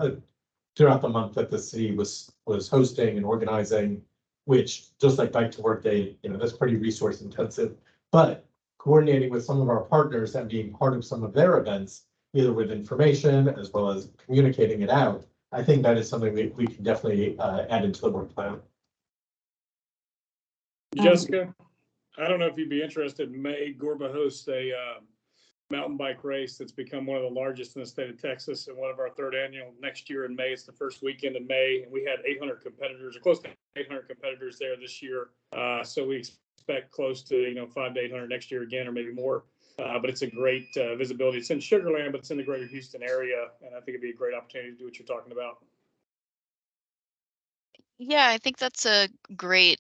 throughout the month that the city was hosting and organizing, which just like Bike to Work Day, that's pretty resource intensive. But coordinating with some of our partners and being part of some of their events, either with information as well as communicating it out, I think that is something we can definitely add into the work plan. Jessica, I don't know if you'd be interested in May. Gorba hosts a mountain bike race that's become one of the largest in the state of Texas, and one of our third annual next year in May. It's the first weekend in May, and we had 800 competitors, or close to 800 competitors there this year. So we expect close to 500 to 800 next year again, or maybe more. But it's a great visibility. It's in Sugar Land, but it's in the greater Houston area, and I think it'd be a great opportunity to do what you're talking about. Yeah, I think that's a great,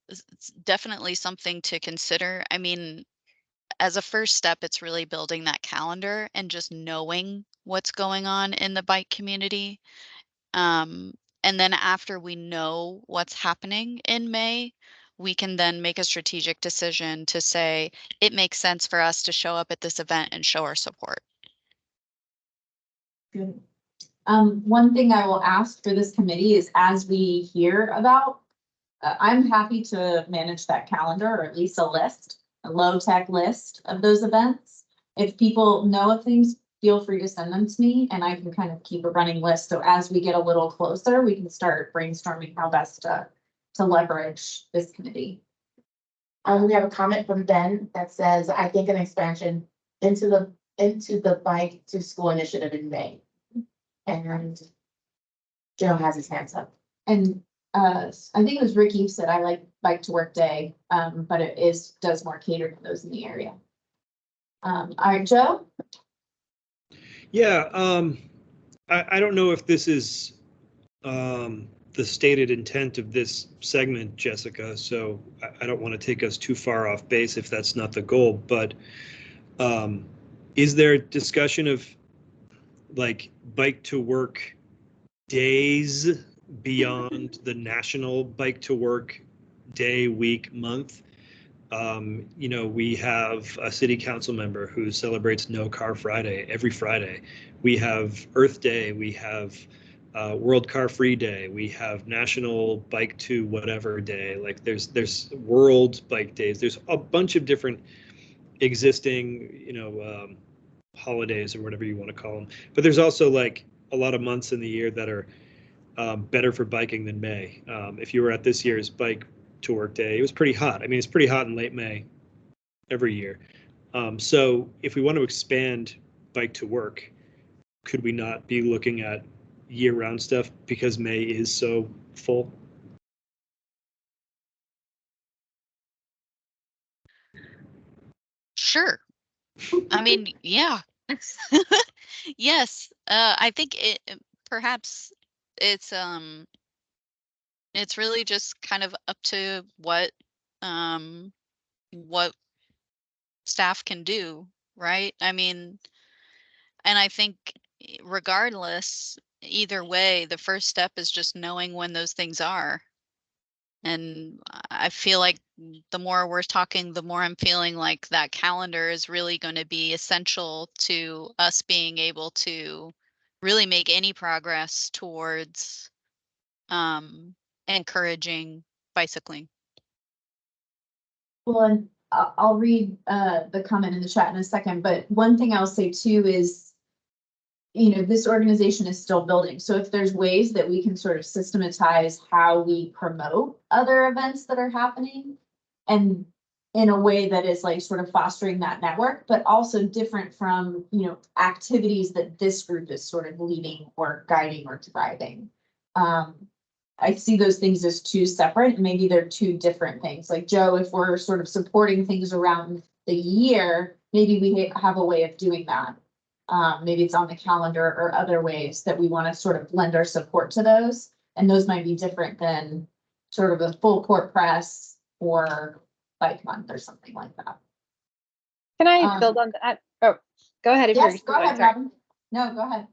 it's definitely something to consider. I mean, as a first step, it's really building that calendar and just knowing what's going on in the bike community. And then after we know what's happening in May, we can then make a strategic decision to say it makes sense for us to show up at this event and show our support. Good. One thing I will ask for this committee is, as we hear about, I'm happy to manage that calendar, or at least a low-tech list of those events. If people know of things, feel free to send them to me, and I can kind of keep a running list. So as we get a little closer, we can start brainstorming how best to leverage this committee. We have a comment from Ben that says, I think an expansion into the bike to school initiative in May. And Joe has his hands up. And I think it was Ricky who said, I like Bike to Work Day, but it does more cater to those in the area. All right, Joe? Yeah, I don't know if this is the stated intent of this segment, Jessica, so I don't want to take us too far off base if that's not the goal, but is there a discussion of like bike to work days beyond the national bike to work day, week, month? We have a city council member who celebrates No Car Friday every Friday. We have Earth Day. We have World Car Free Day. We have National Bike to Whatever Day. Like there's World Bike Days. There's a bunch of different existing, holidays or whatever you want to call them. But there's also like a lot of months in the year that are better for biking than May. If you were at this year's Bike to Work Day, it was pretty hot. I mean, it's pretty hot in late May every year. So if we want to expand Bike to Work, could we not be looking at year-round stuff because May is so full? Sure. I mean, yeah. Yes. I think perhaps it's really just kind of up to what staff can do, right? I mean, and I think regardless, either way, the first step is just knowing when those things are. And I feel like the more we're talking, the more I'm feeling like that calendar is really going to be essential to us being able to really make any progress towards encouraging bicycling. Well, and I'll read the comment in the chat in a second, but one thing I'll say too is, you know, this organization is still building. So if there's ways that we can sort of systematize how we promote other events that are happening, and in a way that is like sort of fostering that network, but also different from, you know, activities that this group is sort of leading or guiding or driving. I see those things as two separate, and maybe they're two different things. Like Joe, if we're sort of supporting things around the year, maybe we have a way of doing that. Maybe it's on the calendar or other ways that we want to sort of lend our support to those. And those might be different than sort of a full court press or bike month or something like that. Can I build on that? Oh, go ahead. If Yes, you're go ahead, Robin. No, go ahead.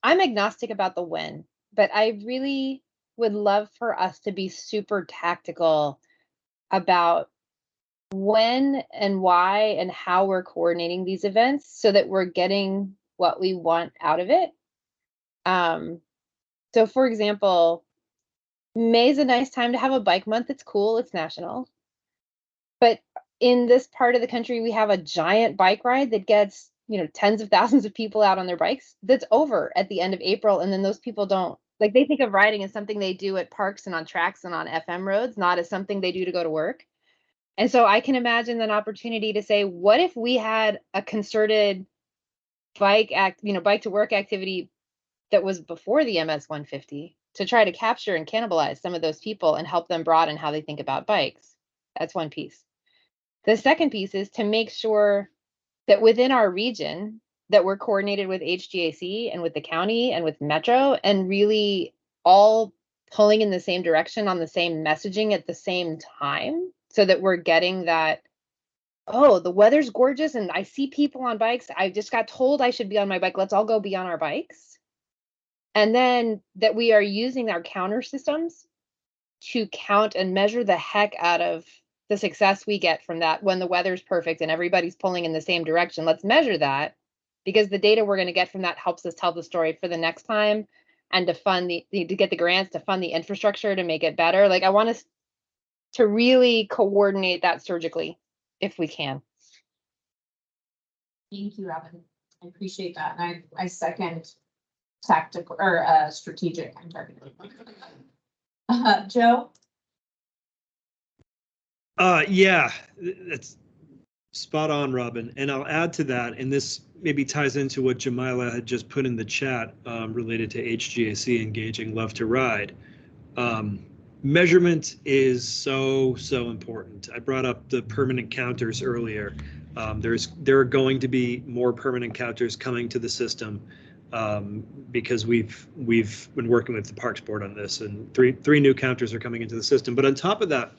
I'm agnostic about the when, but I really would love for us to be super tactical about when and why and how we're coordinating these events so that we're getting what we want out of it. So for example, May is a nice time to have a bike month. It's cool. It's national. But in this part of the country, we have a giant bike ride that gets, you know, tens of thousands of people out on their bikes. That's over at the end of April. And then those people don't, like, they think of riding as something they do at parks and on tracks and on FM roads, not as something they do to go to work. And so I can imagine an opportunity to say, what if we had a concerted bike to work activity that was before the MS 150 to try to capture and cannibalize some of those people and help them broaden how they think about bikes. That's one piece. The second piece is to make sure that within our region that we're coordinated with HGAC and with the county and with Metro and really all pulling in the same direction on the same messaging at the same time so that we're getting that, oh, the weather's gorgeous and I see people on bikes. I just got told I should be on my bike. Let's all go be on our bikes. And then that we are using our counter systems to count and measure the heck out of the success we get from that when the weather's perfect and everybody's pulling in the same direction. Let's measure that because the data we're going to get from that helps us tell the story for the next time and to fund to get the grants to fund the infrastructure to make it better. Like I want us to really coordinate that surgically if we can. Thank you, Robin. I appreciate that. And I second tactical or strategic. I'm targeting. Joe? Yeah, that's spot on, Robin. And I'll add to that, and this maybe ties into what Jamila had just put in the chat related to HGAC engaging Love to Ride. Measurement is so important. I brought up the permanent counters earlier. There are going to be more permanent counters coming to the system because we've been working with the Parks Board on this, and three new counters are coming into the system. But on top of that,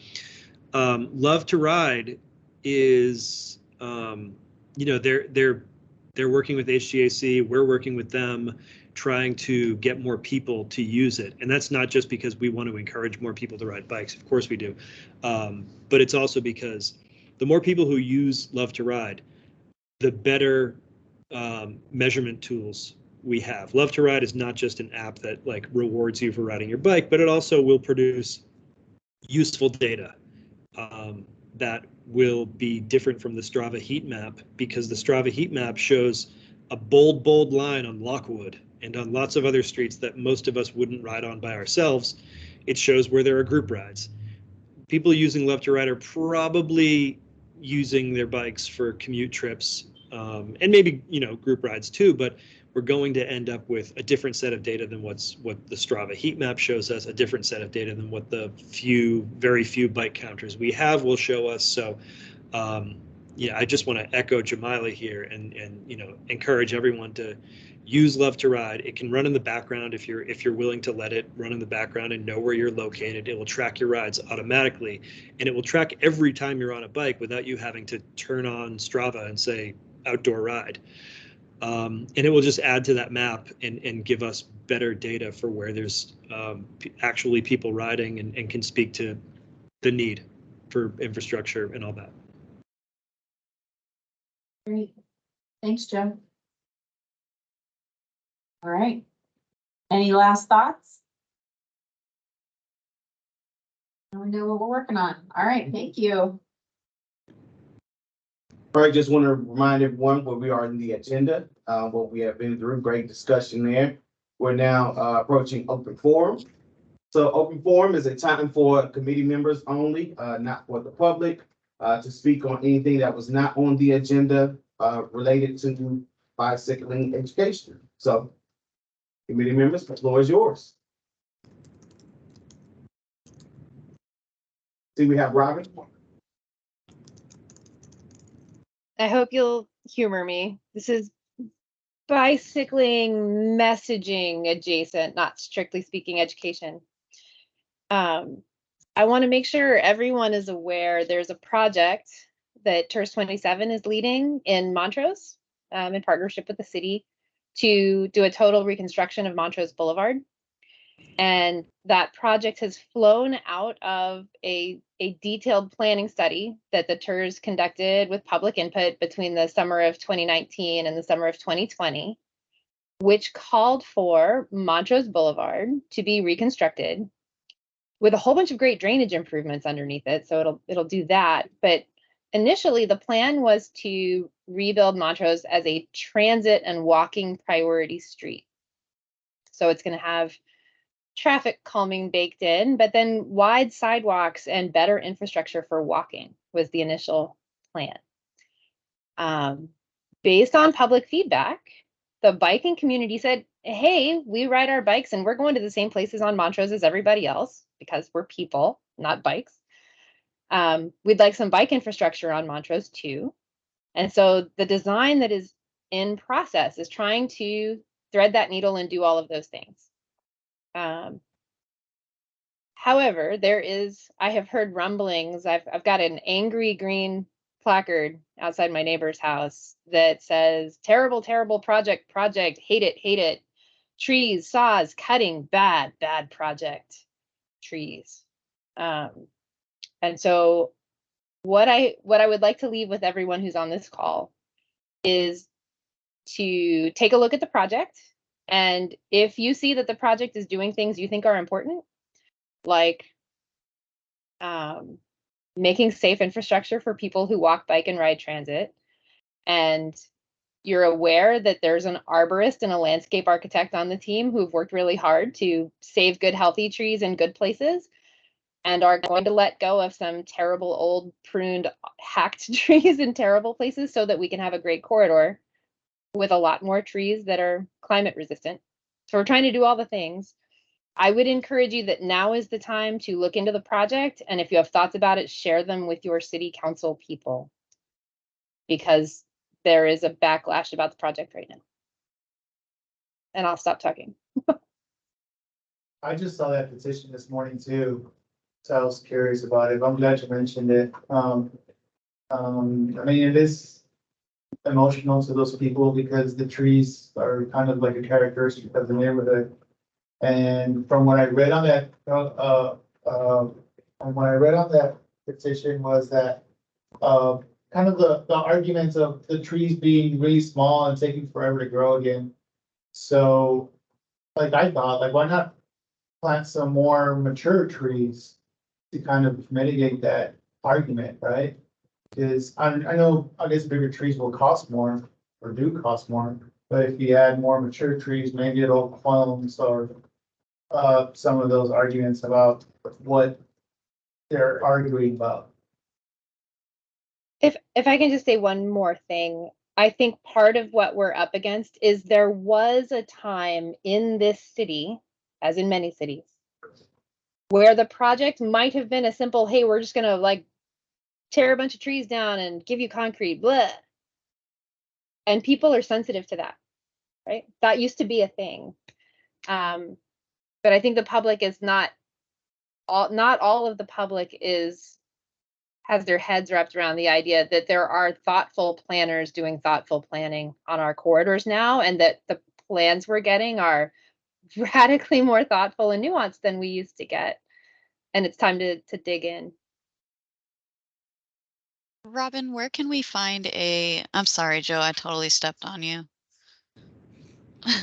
Love to Ride is, they're working with HGAC. We're working with them, trying to get more people to use it. And that's not just because we want to encourage more people to ride bikes. Of course we do. But it's also because the more people who use Love to Ride, the better measurement tools we have. Love to Ride is not just an app that like rewards you for riding your bike, but it also will produce useful data that will be different from the Strava heat map, because the Strava heat map shows a bold line on Lockwood and on lots of other streets that most of us wouldn't ride on by ourselves. It shows where there are group rides. People using Love to Ride are probably using their bikes for commute trips and maybe, group rides too, but we're going to end up with a different set of data than what the Strava heat map shows us, a different set of data than what the very few bike counters we have will show us. So I just want to echo Jamila here and encourage everyone to use Love to Ride. It can run in the background if you're willing to let it run in the background and know where you're located. It will track your rides automatically, and it will track every time you're on a bike without you having to turn on Strava and say outdoor ride. And it will just add to that map and give us better data for where there's actually people riding and can speak to the need for infrastructure and all that. Great. Thanks, Joe. All right. Any last thoughts? Now we know what we're working on. All right, thank you. All right, just want to remind everyone where we are in the agenda, what we have been through, great discussion there. We're now approaching open forum. So open forum is a time for committee members only, not for the public, to speak on anything that was not on the agenda related to bicycling education. So committee members, the floor is yours. See, we have Robin. I hope you'll humor me. This is bicycling messaging adjacent, not strictly speaking education. I want to make sure everyone is aware there's a project that TERS 27 is leading in Montrose, in partnership with the city, to do a total reconstruction of Montrose Boulevard. And that project has flown out of a detailed planning study that the TERS conducted with public input between the summer of 2019 and the summer of 2020, which called for Montrose Boulevard to be reconstructed with a whole bunch of great drainage improvements underneath it. So it'll do that. But initially the plan was to rebuild Montrose as a transit and walking priority street. So it's going to have traffic calming baked in, but then wide sidewalks and better infrastructure for walking was the initial plan. Based on public feedback, the biking community said, hey, we ride our bikes and we're going to the same places on Montrose as everybody else because we're people, not bikes. We'd like some bike infrastructure on Montrose too. And so the design that is in process is trying to thread that needle and do all of those things. However, I have heard rumblings. I've got an angry green placard outside my neighbor's house that says, terrible, terrible project, hate it, trees, saws, cutting, bad project, trees. And so what I would like to leave with everyone who's on this call is to take a look at the project. And if you see that the project is doing things you think are important, like making safe infrastructure for people who walk, bike, and ride transit, and you're aware that there's an arborist and a landscape architect on the team who've worked really hard to save good, healthy trees in good places and are going to let go of some terrible old pruned, hacked trees in terrible places so that we can have a great corridor with a lot more trees that are climate resistant. So we're trying to do all the things. I would encourage you that now is the time to look into the project, and if you have thoughts about it, share them with your city council people, because there is a backlash about the project right now. And I'll stop talking. I just saw that petition this morning too, so I was curious about it. I'm glad you mentioned it. I mean, it is emotional to those people because the trees are kind of like a characteristic of the neighborhood. And from what I read on that, petition was that, kind of the arguments of the trees being really small and taking forever to grow again. So, like I thought, like why not plant some more mature trees to kind of mitigate that argument, right? Because I know, I guess bigger trees will cost more or do cost more, but if you add more mature trees, maybe it'll quell some of those arguments about what they're arguing about. If I can just say one more thing, I think part of what we're up against is there was a time in this city, as in many cities, where the project might have been a simple, hey, we're just gonna like tear a bunch of trees down and give you concrete, blah. And people are sensitive to that, right? That used to be a thing. But I think the public is not all of the public has their heads wrapped around the idea that there are thoughtful planners doing thoughtful planning on our corridors now, and that the plans we're getting are radically more thoughtful and nuanced than we used to get. And it's time to dig in. Robin, where can we find I'm sorry, Joe, I totally stepped on you.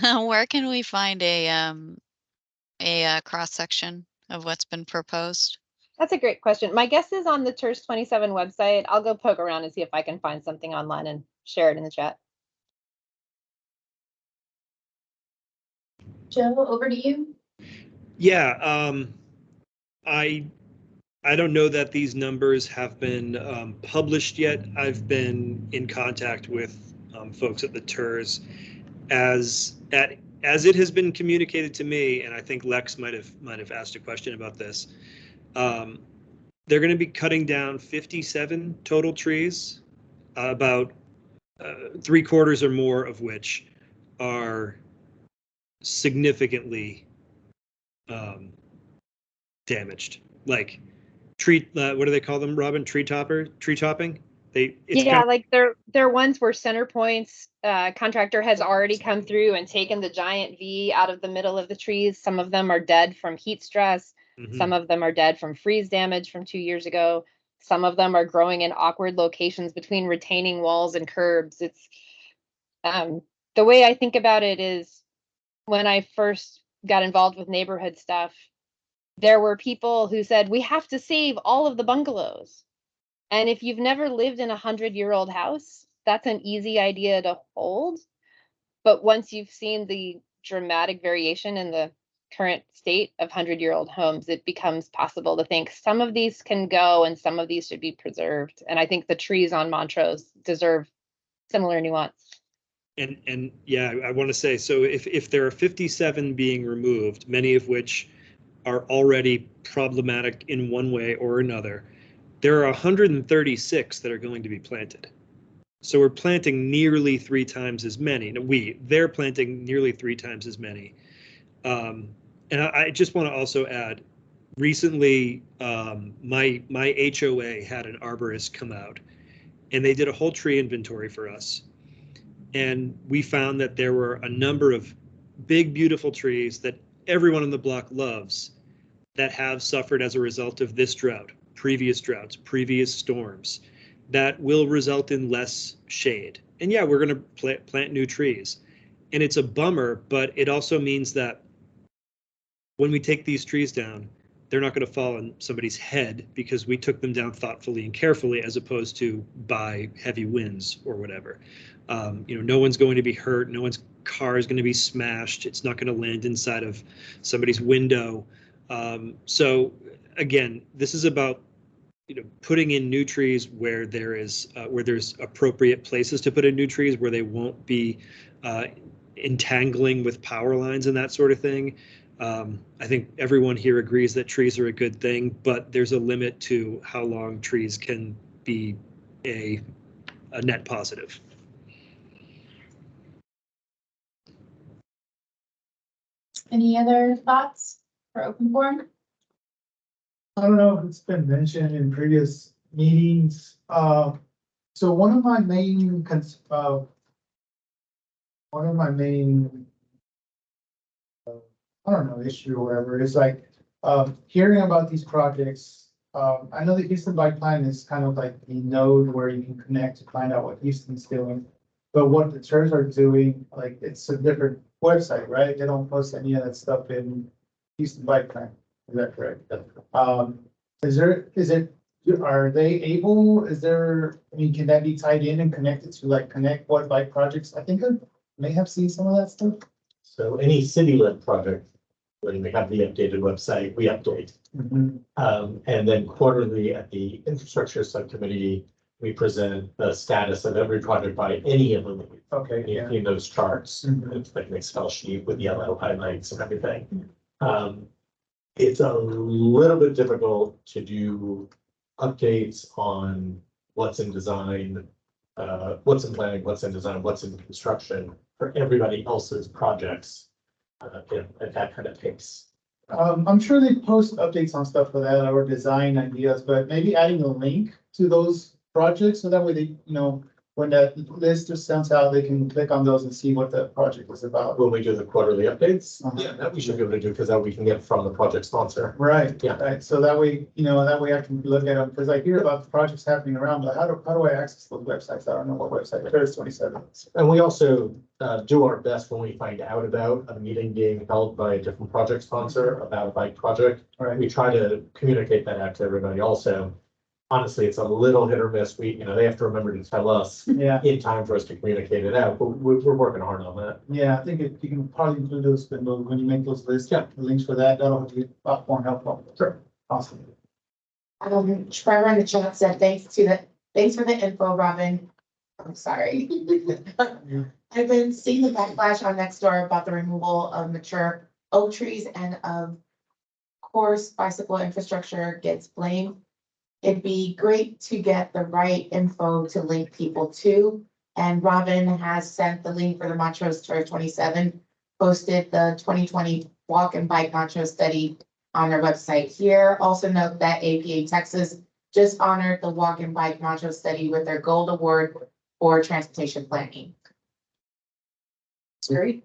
Where can we find a cross section of what's been proposed? That's a great question. My guess is on the TERS 27 website. I'll go poke around and see if I can find something online and share it in the chat. Joe, over to you. Yeah, I don't know that these numbers have been published yet. I've been in contact with folks at the TERS as it has been communicated to me, and I think Lex might have asked a question about this. They're going to be cutting down 57 total trees, about 3/4 or more of which are significantly damaged. Like tree, what do they call them, Robin? Tree chopping? Like they're ones where center points contractor has already come through and taken the giant V out of the middle of the trees. Some of them are dead from heat stress. Some of them are dead from freeze damage from 2 years ago. Some of them are growing in awkward locations between retaining walls and curbs. It's the way I think about it is when I first got involved with neighborhood stuff, there were people who said, we have to save all of the bungalows. And if you've never lived in a 100-year-old house, that's an easy idea to hold. But once you've seen the dramatic variation in the current state of 100-year-old homes, it becomes possible to think some of these can go and some of these should be preserved. And I think the trees on Montrose deserve similar nuance. And yeah, I want to say, so if there are 57 being removed, many of which are already problematic in one way or another, there are 136 that are going to be planted. So we're planting nearly 3 times as many. No, they're planting nearly 3 times as many. And I just want to also add, recently, my HOA had an arborist come out, and they did a whole tree inventory for us. And we found that there were a number of big, beautiful trees that everyone on the block loves that have suffered as a result of this drought, previous droughts, previous storms, that will result in less shade. And yeah, we're going to plant new trees. And it's a bummer, but it also means that when we take these trees down, they're not going to fall on somebody's head because we took them down thoughtfully and carefully, as opposed to by heavy winds or whatever. No one's going to be hurt. No one's car is going to be smashed. It's not going to land inside of somebody's window. So again, this is about putting in new trees where there's appropriate places to put in new trees, where they won't be entangling with power lines and that sort of thing. I think everyone here agrees that trees are a good thing, but there's a limit to how long trees can be a net positive. Any other thoughts for open forum? I don't know if it's been mentioned in previous meetings. So one of my main I don't know, issue or whatever is like hearing about these projects. I know the Houston Bike Plan is kind of like the node where you can connect to find out what Houston's doing. But what the TERS are doing, like, it's a different website, right? They don't post any of that stuff in Houston Bike Plan. Is that correct? Are they able, can that be tied in and connected to like Connect What Bike projects? I think I may have seen some of that stuff. So any city-led project, when we have the updated website, we update. And then quarterly at the infrastructure subcommittee, we present the status of every project by any of them. Okay, yeah. In those charts, it's like an Excel sheet with yellow highlights and everything. It's a little bit difficult to do updates on what's in design, what's in planning, what's in design, what's in construction for everybody else's projects at that kind of pace. I'm sure they post updates on stuff for that or design ideas, but maybe adding a link to those projects so that way they, when that list is sent out, they can click on those and see what the project is about. When we do the quarterly updates, Uh-huh. yeah, that we should be able to do, because that we can get from the project sponsor. Right, Yeah. right, so that way, that way I can look at them, because I hear about the projects happening around, but how do I access those websites? I don't know what website, there's 27. And we also do our best when we find out about a meeting being held by a different project sponsor about a bike project. Right. We try to communicate that out to everybody also. Honestly, it's a little hit or miss. They have to remember to tell us Yeah, in time for us to communicate it out, but we're working hard on that. yeah, I think you can probably include those when you make those lists, Yeah. the links for that, that'll be a lot more helpful. Sure. Awesome. Trevor in the chat said, thanks for the info, Robin. I'm sorry. I've been seeing the backlash on Nextdoor about the removal of mature oak trees and of course bicycle infrastructure gets blamed. It'd be great to get the right info to link people to. And Robin has sent the link for the Montrose Tour 27, posted the 2020 walk and bike Montrose study on their website here. Also note that APA Texas just honored the walk and bike Montrose study with their gold award for transportation planning. It's great.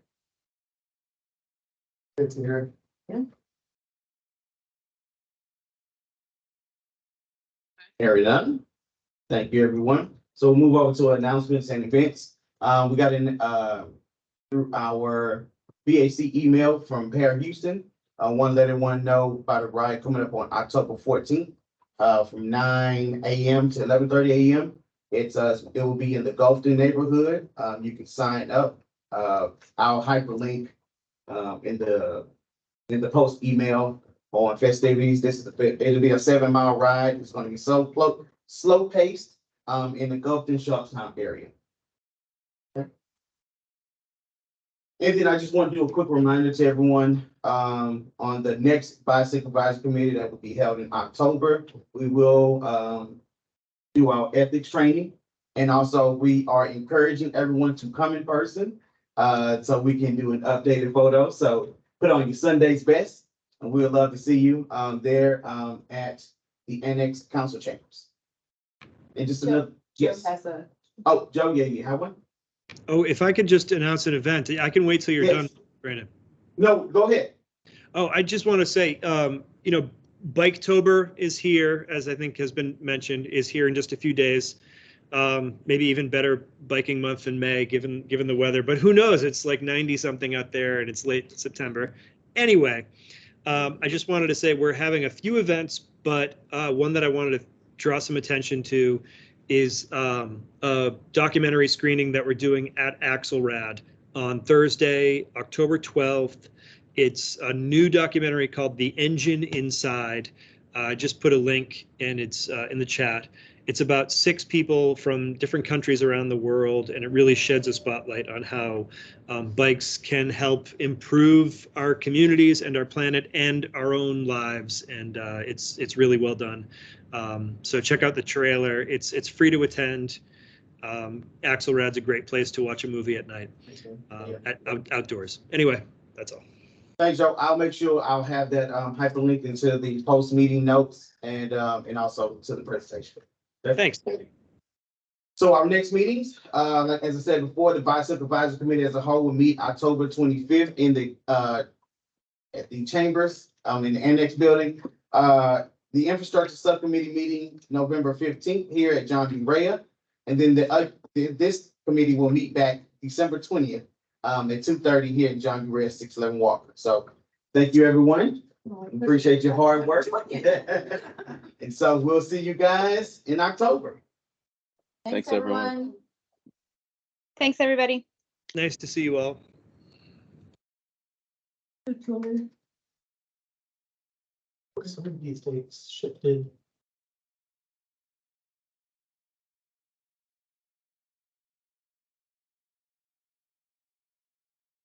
Good to hear. Carry on. Thank you, everyone. So we'll move over to announcements and events. We got through our BAC email from Pear Houston. One let everyone know about a ride coming up on October 14th, from 9 a.m. to 11:30 a.m. It will be in the Gulfton neighborhood. You can sign up. I'll hyperlink in the post email on festivities. It'll be a 7-mile ride. It's going to be slow paced in the Gulfton Sharpstown area. Okay. And then I just want to do a quick reminder to everyone on the next Bicycle Advisory Committee that will be held in October. We will do our ethics training, and also we are encouraging everyone to come in person so we can do an updated photo. So put on your Sunday's best, and we would love to see you there at the Annex Council Chambers. And just another, yes. Oh, Joe, yeah, you have one? Oh, if I could just announce an event, I can wait till you're Yes. done, Brandon. No, go ahead. Oh, I just want to say, Biketober is here, as I think has been mentioned, is here in just a few days. Maybe even better biking month in May, given the weather, but who knows? It's like 90 something out there and it's late September. Anyway, I just wanted to say we're having a few events, but one that I wanted to draw some attention to is a documentary screening that we're doing at Axelrad on Thursday, October 12th. It's a new documentary called The Engine Inside. I just put a link and it's in the chat. It's about 6 people from different countries around the world, and it really sheds a spotlight on how bikes can help improve our communities and our planet and our own lives. And it's really well done. So check out the trailer. It's free to attend. Axelrad's a great place to watch a movie at night, outdoors. Anyway, that's all. Thanks, Joe. I'll make sure I'll have that hyperlink into the post meeting notes and also to the presentation. Thanks. So our next meetings, as I said before, the Bicycle Advisory Committee as a whole will meet October 25th in the at the chambers in the Annex building. The Infrastructure Subcommittee meeting November 15th here at John D. Rea, and then this committee will meet back December 20th at 2:30 here at John D. Rea 611 Walker. So thank you, everyone. Appreciate your hard work. And so we'll see you guys in October. Thanks, everyone. Thanks, everybody. Nice to see you all. Some of these dates shifted